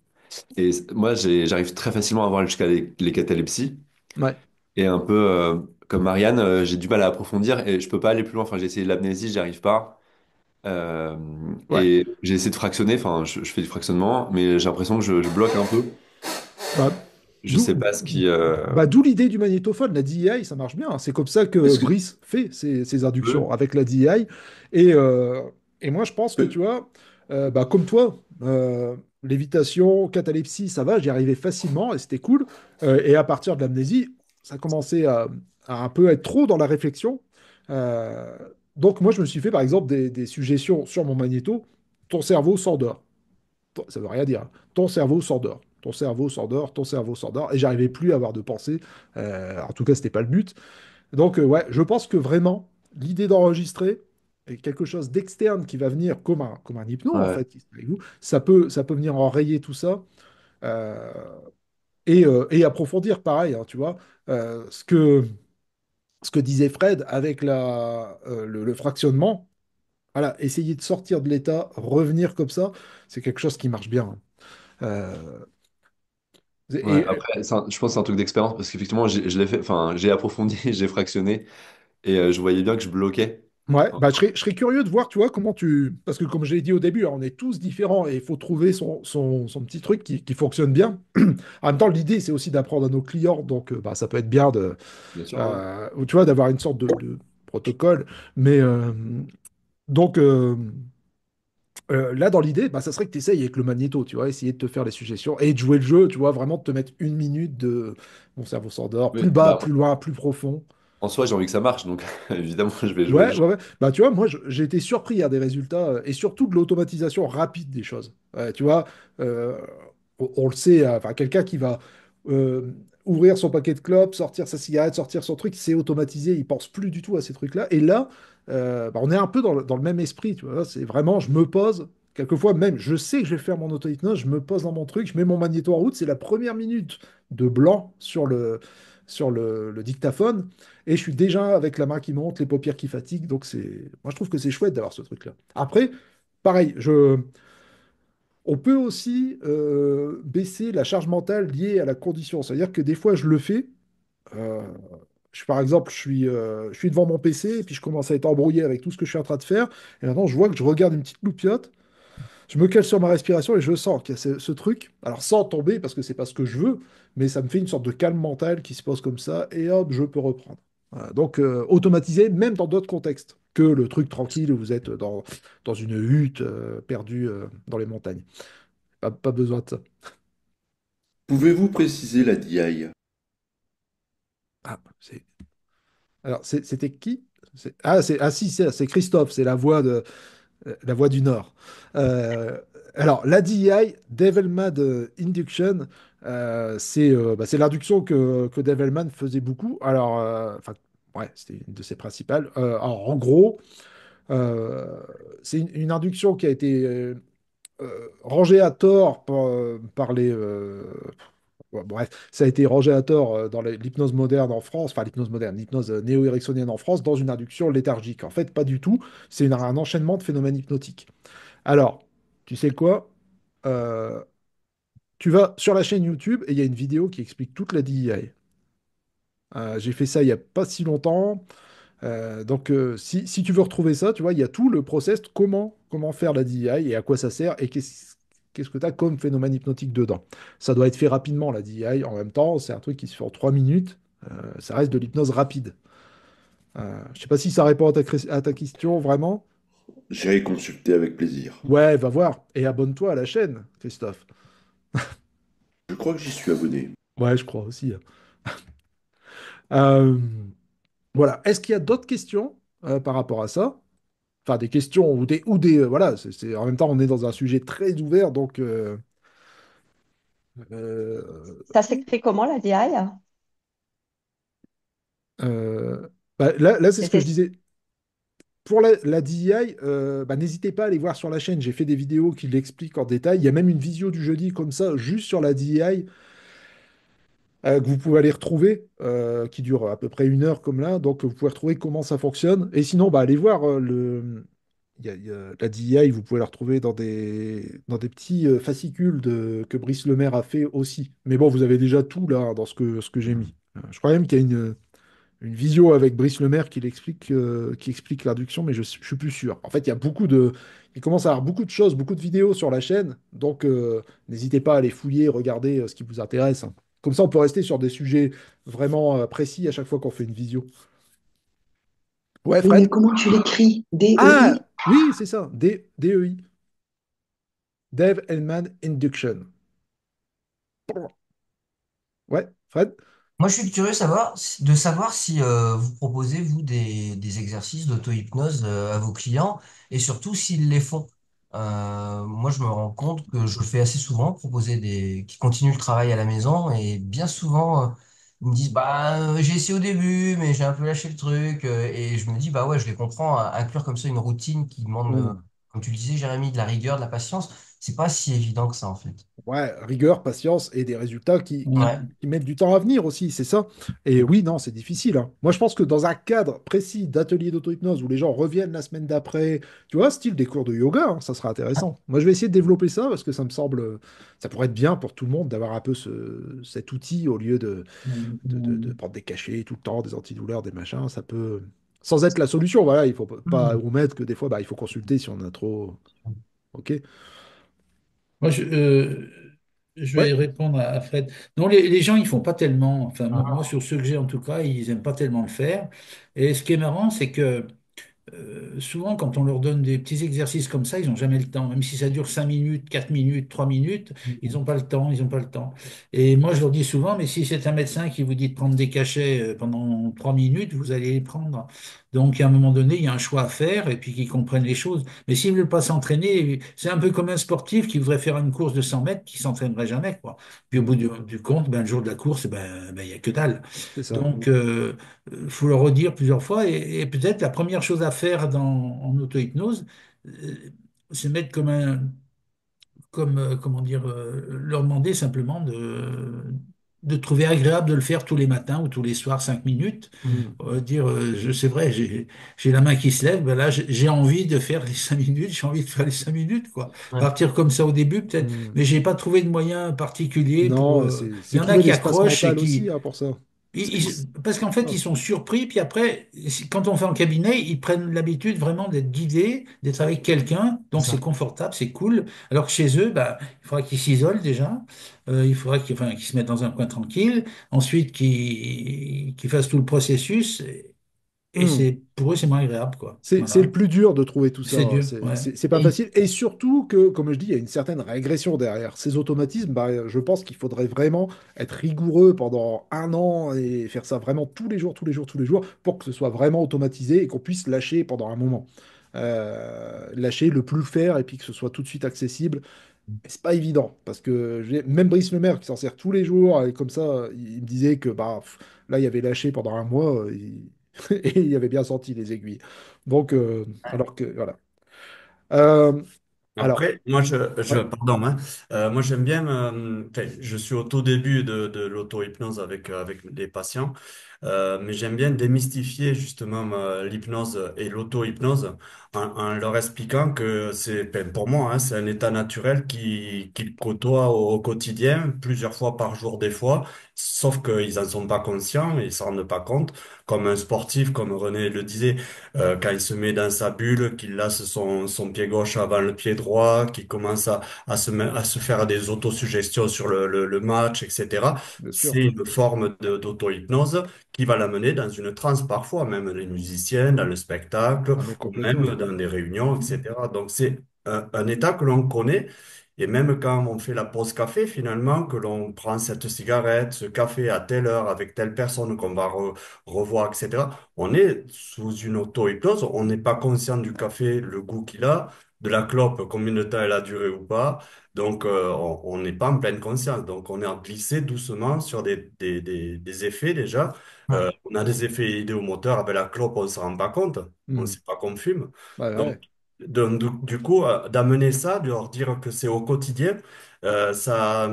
moi j'arrive très facilement à voir jusqu'à les catalepsies. Ouais, Et un peu comme Marianne, j'ai du mal à approfondir et je peux pas aller plus loin. Enfin, j'ai essayé l'amnésie, j'y arrive pas. Euh, ouais. et j'ai essayé de fractionner. Enfin, je fais du fractionnement, mais j'ai l'impression que je bloque un peu. Bah, Je d'où sais pas ce qui. d'où l'idée du magnétophone. La DEI, ça marche bien. C'est comme ça que Est-ce que Brice fait ses tu inductions peux? avec la DEI. Et, euh, et moi, je pense que, tu vois, comme toi, lévitation, catalepsie, ça va, j'y arrivais facilement et c'était cool. Et à partir de l'amnésie, ça commençait à un peu être trop dans la réflexion. Euh, donc, moi, je me suis fait, par exemple, des suggestions sur mon magnéto. Ton cerveau s'endort. Ça veut rien dire, hein. Ton cerveau s'endort. Ton cerveau s'endort, ton cerveau s'endort. Et j'arrivais plus à avoir de pensée. En tout cas, c'était pas le but. Donc, ouais, je pense que vraiment, l'idée d'enregistrer est quelque chose d'externe qui va venir comme un hypno, en Ouais, fait, qui se fait avec vous. Ça peut venir enrayer tout ça euh, et approfondir, pareil, hein, tu vois. Ce que disait Fred avec le fractionnement, voilà, essayer de sortir de l'état, revenir comme ça, c'est quelque chose qui marche bien, hein. Euh, ouais. et, Après, je pense que c'est un truc d'expérience parce qu'effectivement, je l'ai fait. Enfin, j'ai approfondi, j'ai fractionné et je voyais bien que je bloquais. Ouais, Enfin, bah, je serais curieux de voir, tu vois, comment tu... Parce que comme je l'ai dit au début, hein, on est tous différents et il faut trouver son petit truc qui fonctionne bien. En même temps, l'idée, c'est aussi d'apprendre à nos clients, donc bah, ça peut être bien bien sûr, ouais. tu vois, d'avoir une sorte de protocole. Mais donc là, dans l'idée, bah, ça serait que tu essayes avec le magnéto, tu vois, essayer de te faire les suggestions et de jouer le jeu, tu vois, vraiment de te mettre 1 minute de... Mon cerveau s'endort, plus Oui, bas, bah, plus loin, plus profond. en soi, j'ai envie que ça marche, donc évidemment, je vais jouer le Ouais, jeu. ouais, ouais. Bah, tu vois, moi, j'ai été surpris à des résultats et surtout de l'automatisation rapide des choses. Tu vois, euh, on le sait, enfin, quelqu'un qui va euh, ouvrir son paquet de clopes, sortir sa cigarette, sortir son truc, c'est automatisé, il pense plus du tout à ces trucs-là. Et là, bah, on est un peu dans le même esprit, tu vois. C'est vraiment, je me pose, quelquefois même, je sais que je vais faire mon auto-hypnose, je me pose dans mon truc, je mets mon magnéto en route, c'est la première minute de blanc sur le dictaphone. Et je suis déjà avec la main qui monte, les paupières qui fatiguent. Donc moi je trouve que c'est chouette d'avoir ce truc-là. Après, pareil, on peut aussi baisser la charge mentale liée à la condition. C'est-à-dire que des fois je le fais. euh, par exemple, je suis devant mon PC et puis je commence à être embrouillé avec tout ce que je suis en train de faire. Et maintenant, je vois que je regarde une petite loupiote. Je me cale sur ma respiration et je sens qu'il y a ce truc. Alors sans tomber parce que c'est pas ce que je veux, mais ça me fait une sorte de calme mental qui se pose comme ça, et hop, je peux reprendre. Voilà. Donc, automatisé, même dans d'autres contextes que le truc tranquille où vous êtes dans une hutte perdue dans les montagnes. Pas besoin de ça. Pouvez-vous préciser la DI? Ah, c'était qui? Ah si, c'est Christophe, c'est la voix du Nord. Euh, alors, la DEI, Devilman Induction, c'est l'induction que Devilman faisait beaucoup. Alors, enfin, ouais, c'était une de ses principales. Alors, en gros, euh, c'est une induction qui a été rangée à tort par les. Bon, bref, ça a été rangé à tort dans l'hypnose moderne en France, enfin l'hypnose moderne, l'hypnose néo-ericksonienne en France, dans une induction léthargique. En fait, pas du tout. C'est un enchaînement de phénomènes hypnotiques. Alors, tu sais quoi? Euh, Tu vas sur la chaîne YouTube et il y a une vidéo qui explique toute la DEI. J'ai fait ça il n'y a pas si longtemps. Donc, si tu veux retrouver ça, tu vois, il y a tout le process, de comment faire la DEI et à quoi ça sert et qu'est-ce que tu as comme phénomène hypnotique dedans. Ça doit être fait rapidement, la DEI. En même temps, c'est un truc qui se fait en 3 minutes. Ça reste de l'hypnose rapide. Je sais pas si ça répond à ta question vraiment. J'irai consulter avec plaisir. Ouais, va voir. Et abonne-toi à la chaîne, Christophe. Je crois que j'y suis abonné. Ouais, je crois aussi. Euh, voilà. Est-ce qu'il y a d'autres questions par rapport à ça? Enfin, des questions voilà, en même temps, on est dans un sujet très ouvert, donc euh, Ça s'écrit comment la DI? euh, là, c'est ce que je C'était disais. Pour la DEI, n'hésitez pas à aller voir sur la chaîne. J'ai fait des vidéos qui l'expliquent en détail. Il y a même une visio du jeudi comme ça, juste sur la DEI, que vous pouvez aller retrouver, qui dure à peu près 1 heure comme là. Donc, vous pouvez retrouver comment ça fonctionne. Et sinon, allez voir la DEI, vous pouvez la retrouver dans des petits fascicules que Brice Lemaire a fait aussi. Mais bon, vous avez déjà tout là dans ce que j'ai mis. Je crois même qu'il y a une visio avec Brice Lemaire qui explique l'induction, mais je suis plus sûr. En fait, il commence à y avoir beaucoup de choses, beaucoup de vidéos sur la chaîne, donc n'hésitez pas à aller fouiller, regarder ce qui vous intéresse, hein. Comme ça, on peut rester sur des sujets vraiment précis à chaque fois qu'on fait une visio. Ouais, Oui, mais Fred? comment tu l'écris? D-E-I? Ah, oui, c'est ça, DEI, Dev Hellman Induction. Ouais, Fred? Moi, je suis curieux de savoir si vous proposez, vous, des exercices d'auto-hypnose à vos clients et surtout s'ils les font. Moi, je me rends compte que je le fais assez souvent, qui continuent le travail à la maison et bien souvent, ils me disent, bah, j'ai essayé au début, mais j'ai un peu lâché le truc et je me dis, bah ouais, je les comprends, inclure comme ça une routine qui demande, Hmm. comme tu le disais, Jérémy, de la rigueur, de la patience, c'est pas si évident que ça, en fait. Ouais, rigueur, patience et des résultats qui, qui- Ouais. qui mettent du temps à venir aussi, c'est ça. Et oui, non, c'est difficile, hein. Moi, je pense que dans un cadre précis d'atelier d'auto-hypnose où les gens reviennent la semaine d'après, tu vois, style des cours de yoga, hein, ça sera intéressant. Moi, je vais essayer de développer ça parce que ça me semble, ça pourrait être bien pour tout le monde d'avoir un peu cet outil au lieu de prendre des cachets tout le temps, des antidouleurs, des machins. Ça peut, sans être la solution, voilà, il faut pas omettre que des fois, il faut consulter si on a trop. Ok? Moi, je vais Ouais. répondre à Fred. Non, les gens, ils font pas tellement. Enfin, moi, Ah, sur ceux que j'ai en tout cas, ils aiment pas tellement le faire. Et ce qui est marrant, c'est que souvent, quand on leur donne des petits exercices comme ça, ils n'ont jamais le temps. Même si ça dure 5 minutes, 4 minutes, 3 minutes, ils n'ont pas le temps, ils n'ont pas le temps. Et moi, je leur dis souvent, mais si c'est un médecin qui vous dit de prendre des cachets pendant 3 minutes, vous allez les prendre. Donc, à un moment donné, il y a un choix à faire et puis qu'ils comprennent les choses. Mais s'ils ne veulent pas s'entraîner, c'est un peu comme un sportif qui voudrait faire une course de 100 mètres qui s'entraînerait jamais, quoi. Puis au bout du compte, ben, le jour de la course, il y a que dalle. C'est ça. Donc, faut le redire plusieurs fois. Et peut-être la première chose à faire en auto-hypnose, c'est mettre comment dire, leur demander simplement de trouver agréable de le faire tous les matins ou tous les soirs, 5 minutes. Hmm. Dire, c'est vrai, j'ai la main qui se lève, ben là, j'ai envie de faire les 5 minutes, j'ai envie de faire les 5 minutes, quoi. ouais. Partir comme ça au début, peut-être, Hmm. mais j'ai pas trouvé de moyen particulier pour. Non, c'est Il y c'est en a trouver qui l'espace accrochent et mental qui. aussi hein, pour ça. Parce qu'en fait, Ah, ils sont surpris, puis après, quand on fait en cabinet, ils prennent l'habitude vraiment d'être guidés, d'être avec quelqu'un, C'est donc c'est ça. confortable, c'est cool. Alors que chez eux, bah, il faudra qu'ils s'isolent déjà, il faudra qu'ils se mettent dans un coin tranquille, ensuite qu'ils fassent tout le processus, et hmm. pour eux, c'est moins agréable, quoi. C'est le Voilà. plus dur de trouver tout ça, C'est hein. dur, ouais. C'est pas facile. Et surtout que, comme je dis, il y a une certaine régression derrière. Ces automatismes, bah, je pense qu'il faudrait vraiment être rigoureux pendant un an et faire ça vraiment tous les jours, tous les jours, tous les jours, pour que ce soit vraiment automatisé et qu'on puisse lâcher pendant un moment. Lâcher, le plus faire et puis que ce soit tout de suite accessible. Et c'est pas évident parce que même Brice Lemaire qui s'en sert tous les jours et comme ça, il me disait que bah, là, il y avait lâché pendant un mois et il avait bien senti les aiguilles. Donc, alors que voilà. Euh, alors, Après, ouais, pardon, hein, moi j'aime bien, enfin, je suis au tout début de l'auto-hypnose avec les patients, mais j'aime bien démystifier justement l'hypnose et l'auto-hypnose en leur expliquant que c'est, enfin, pour moi, hein, c'est un état naturel qu'ils côtoient au quotidien, plusieurs fois par jour des fois, sauf qu'ils n'en sont pas conscients et ils s'en rendent pas compte, comme un sportif, comme René le disait. Quand il se met dans sa bulle, qu'il laisse son pied gauche avant le pied droit, qu'il commence à se faire des autosuggestions sur le match, etc. bien sûr. C'est une forme d'auto-hypnose qui va l'amener dans une transe parfois, même les musiciens, dans le spectacle, Ah, mais ou complètement. même dans des réunions, etc. Donc c'est un état que l'on connaît. Et même quand on fait la pause café, finalement, que l'on prend cette cigarette, ce café à telle heure avec telle personne qu'on va revoir, etc., on est sous une auto-hypnose, on n'est pas conscient du café, le goût qu'il a, de la clope, combien de temps elle a duré ou pas. Donc, on n'est pas en pleine conscience. Donc, on est glissé doucement sur des effets déjà. Ouais. On a des effets idéomoteurs avec la clope, on ne se rend pas compte. On ne Hmm. sait pas qu'on fume. Ouais, Donc, ouais. du coup, d'amener ça, de leur dire que c'est au quotidien, ça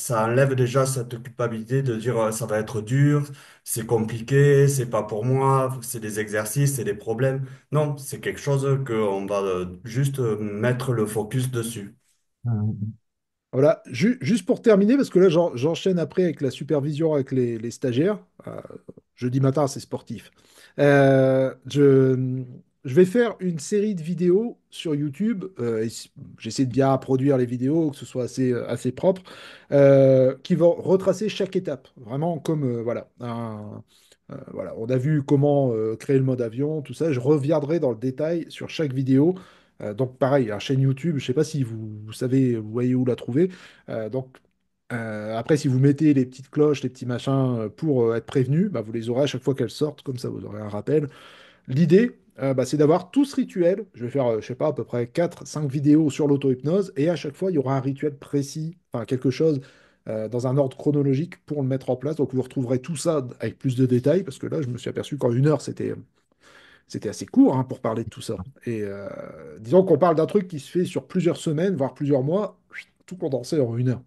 enlève déjà cette culpabilité de dire ça va être dur, c'est compliqué, c'est pas pour moi, c'est des exercices, c'est des problèmes. Non, c'est quelque chose qu'on va juste mettre le focus dessus. Mhm. Voilà, juste pour terminer, parce que là, j'enchaîne après avec la supervision avec les stagiaires. Jeudi matin, c'est sportif. Je vais faire une série de vidéos sur YouTube. J'essaie de bien produire les vidéos, que ce soit assez propre, qui vont retracer chaque étape. Vraiment comme, voilà, voilà. On a vu comment créer le mode avion, tout ça. Je reviendrai dans le détail sur chaque vidéo. Donc pareil, la chaîne YouTube, je ne sais pas si vous savez, vous voyez où la trouver. Donc après, si vous mettez les petites cloches, les petits machins pour être prévenu, bah, vous les aurez à chaque fois qu'elles sortent, comme ça vous aurez un rappel. L'idée, bah, c'est d'avoir tout ce rituel. Je vais faire, je sais pas, à peu près 4 5 vidéos sur l'auto-hypnose, et à chaque fois, il y aura un rituel précis, enfin quelque chose dans un ordre chronologique pour le mettre en place. Donc vous retrouverez tout ça avec plus de détails, parce que là, je me suis aperçu qu'en 1 heure, c'était assez court hein, pour parler de tout ça. Et disons qu'on parle d'un truc qui se fait sur plusieurs semaines, voire plusieurs mois, tout condensé en 1 heure.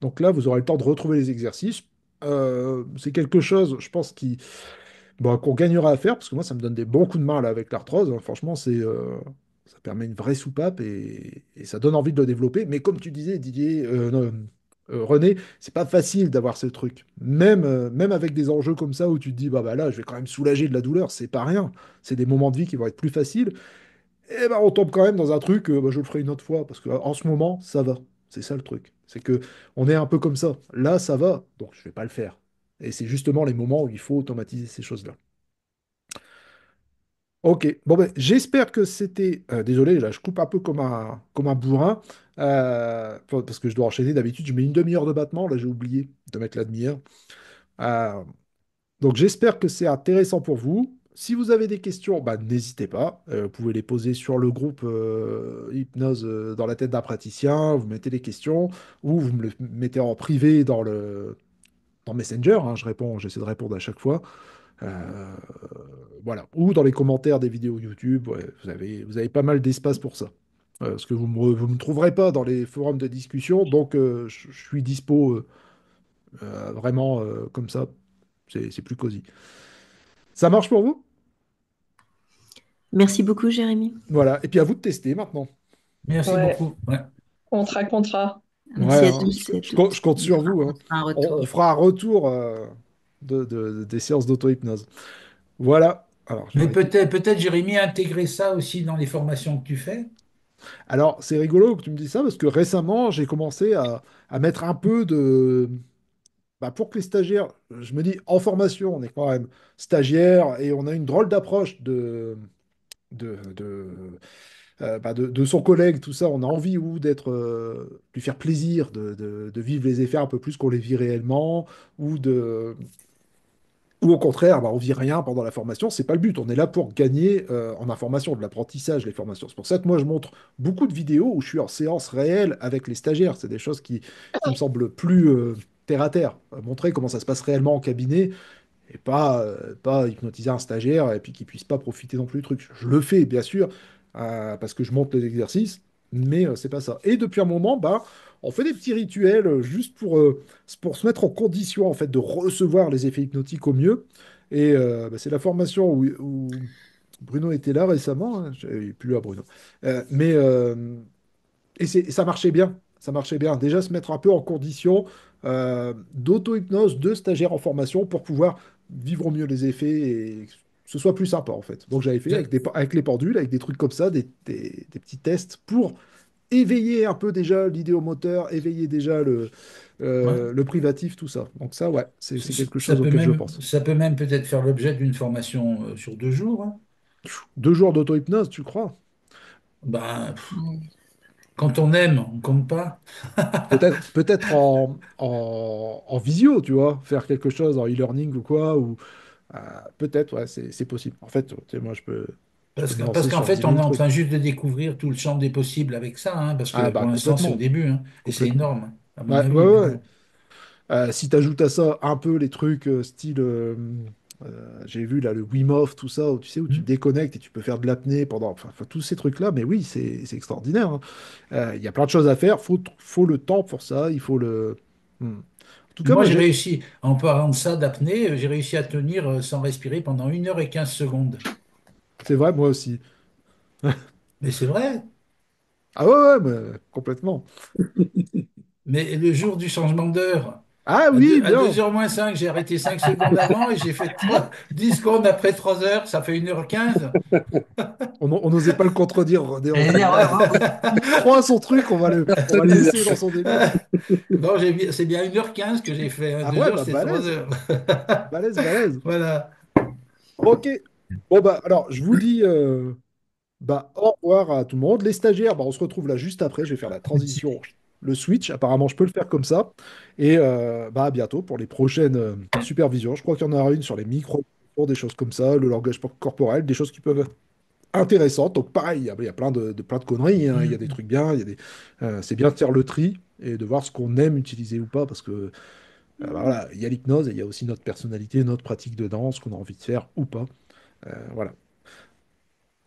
Donc là, vous aurez le temps de retrouver les exercices. C'est quelque chose, je pense, qu'on gagnera à faire, parce que moi, ça me donne des bons coups de main là, avec l'arthrose, hein. Franchement, ça permet une vraie soupape et ça donne envie de le développer. Mais comme tu disais, Didier, non, René, c'est pas facile d'avoir ce truc. Même avec des enjeux comme ça où tu te dis, bah là, je vais quand même soulager de la douleur, c'est pas rien. C'est des moments de vie qui vont être plus faciles. Et ben on tombe quand même dans un truc, bah, je le ferai une autre fois, parce qu'en ce moment, ça va. C'est ça le truc. C'est que on est un peu comme ça. Là, ça va, donc je vais pas le faire. Et c'est justement les moments où il faut automatiser ces choses-là. Ok, bon ben j'espère que c'était. Désolé, là je coupe un peu comme un bourrin, parce que je dois enchaîner. D'habitude, je mets une demi-heure de battement. Là, j'ai oublié de mettre la demi-heure. Euh, donc j'espère que c'est intéressant pour vous. Si vous avez des questions, bah, n'hésitez pas. Vous pouvez les poser sur le groupe Hypnose dans la tête d'un praticien. Vous mettez les questions ou vous me le mettez en privé dans Messenger, hein. J'essaie de répondre à chaque fois. Euh, voilà. Ou dans les commentaires des vidéos YouTube. Ouais, vous avez pas mal d'espace pour ça. Parce que vous me trouverez pas dans les forums de discussion. Donc je suis dispo vraiment comme ça. C'est plus cosy. Ça marche pour vous? Merci beaucoup, Jérémy. Voilà. Et puis à vous de tester maintenant. Merci Ouais, beaucoup. Ouais. on te racontera. Ouais, Merci à hein, tous et à je toutes. compte On sur fera, vous, on hein. fera un On retour. fera un retour des séances d'auto-hypnose. Voilà. Alors, Mais j'arrête. peut-être, Jérémy, intégrer ça aussi dans les formations que tu fais. Alors, c'est rigolo que tu me dis ça parce que récemment, j'ai commencé à mettre un peu de. Bah, pour que les stagiaires, je me dis, en formation, on est quand même stagiaire et on a une drôle d'approche de son collègue, tout ça. On a envie ou d'être, lui faire plaisir, de vivre les effets un peu plus qu'on les vit réellement, ou ou au contraire, bah, on vit rien pendant la formation. C'est pas le but. On est là pour gagner en information, de l'apprentissage, les formations. C'est pour ça que moi, je montre beaucoup de vidéos où je suis en séance réelle avec les stagiaires. C'est des choses qui me semblent plus terre à terre. Montrer comment ça se passe réellement en cabinet et pas hypnotiser un stagiaire et puis qu'il puisse pas profiter non plus du truc. Je le fais, bien sûr, parce que je montre les exercices, mais c'est pas ça. Et depuis un moment, bah, on fait des petits rituels juste pour se mettre en condition en fait de recevoir les effets hypnotiques au mieux. Et bah, c'est la formation où Bruno était là récemment. Hein. J'avais plus à Bruno. Mais ça marchait bien. Ça marchait bien. Déjà, se mettre un peu en condition d'auto-hypnose de stagiaire en formation pour pouvoir vivre au mieux les effets et que ce soit plus sympa, en fait. Donc, j'avais fait avec les pendules, avec des trucs comme ça, des petits tests pour éveiller un peu déjà l'idéomoteur, éveiller déjà Ouais. le privatif, tout ça. Donc, ça, ouais, c'est quelque Ça chose peut auquel je même, pense. ça peut même peut-être faire l'objet d'une formation sur 2 jours, hein. 2 jours d'auto-hypnose, tu crois? Ben, quand on aime, on compte pas. Peut-être en visio, tu vois, faire quelque chose en e-learning ou quoi, ou peut-être, ouais, c'est possible. En fait, tu sais, moi, je peux me Parce lancer qu'en sur fait, 10 on 000 est en trucs. train juste de découvrir tout le champ des possibles avec ça, hein, parce Ah que bah pour l'instant, c'est au complètement, début, hein, et c'est complètement. énorme, à mon Ouais, ouais, avis. Mais ouais. bon. Si tu ajoutes à ça un peu les trucs style, j'ai vu là le Wim Hof, tout ça, où tu sais, où tu Hmm. déconnectes et tu peux faire de l'apnée pendant, enfin, tous ces trucs-là, mais oui, c'est extraordinaire. Hein. Il y a plein de choses à faire, faut le temps pour ça, il faut le. Hmm. En tout cas, Moi, moi, j'ai réussi, en parlant de ça, d'apnée, j'ai réussi à tenir sans respirer pendant 1 h et 15 secondes. c'est vrai, moi aussi. Mais c'est vrai. Ah ouais, ouais, mais complètement. Mais le jour du changement d'heure, Ah à deux oui, à bien. 2h moins 5, j'ai arrêté 5 secondes avant et j'ai fait 10 secondes après 3 heures, ça fait 1 h 15. On n'osait pas le contredire, René. On J'allais s'est dit, dire, ouais, ah, il croit à son truc, on va le laisser dans son délire. Non, c'est bien 1 h 15 que j'ai fait, hein. Ah Deux ouais, heures, bah c'est 3 balèze, heures. balèze, balèze. Voilà. Ok. Bon bah alors, je vous dis bah au revoir à tout le monde. Les stagiaires, bah, on se retrouve là juste après. Je vais faire la transition, le switch. Apparemment, je peux le faire comme ça. Et bah à bientôt pour les prochaines supervisions. Je crois qu'il y en aura une sur les micros, des choses comme ça, le langage corporel, des choses qui peuvent être intéressantes. Donc pareil, il y a plein de conneries. Hein. Il y a des Mm. trucs bien, c'est bien de faire le tri et de voir ce qu'on aime utiliser ou pas parce que bah, voilà, il y a l'hypnose et il y a aussi notre personnalité, notre pratique de danse, ce qu'on a envie de faire ou pas. Voilà.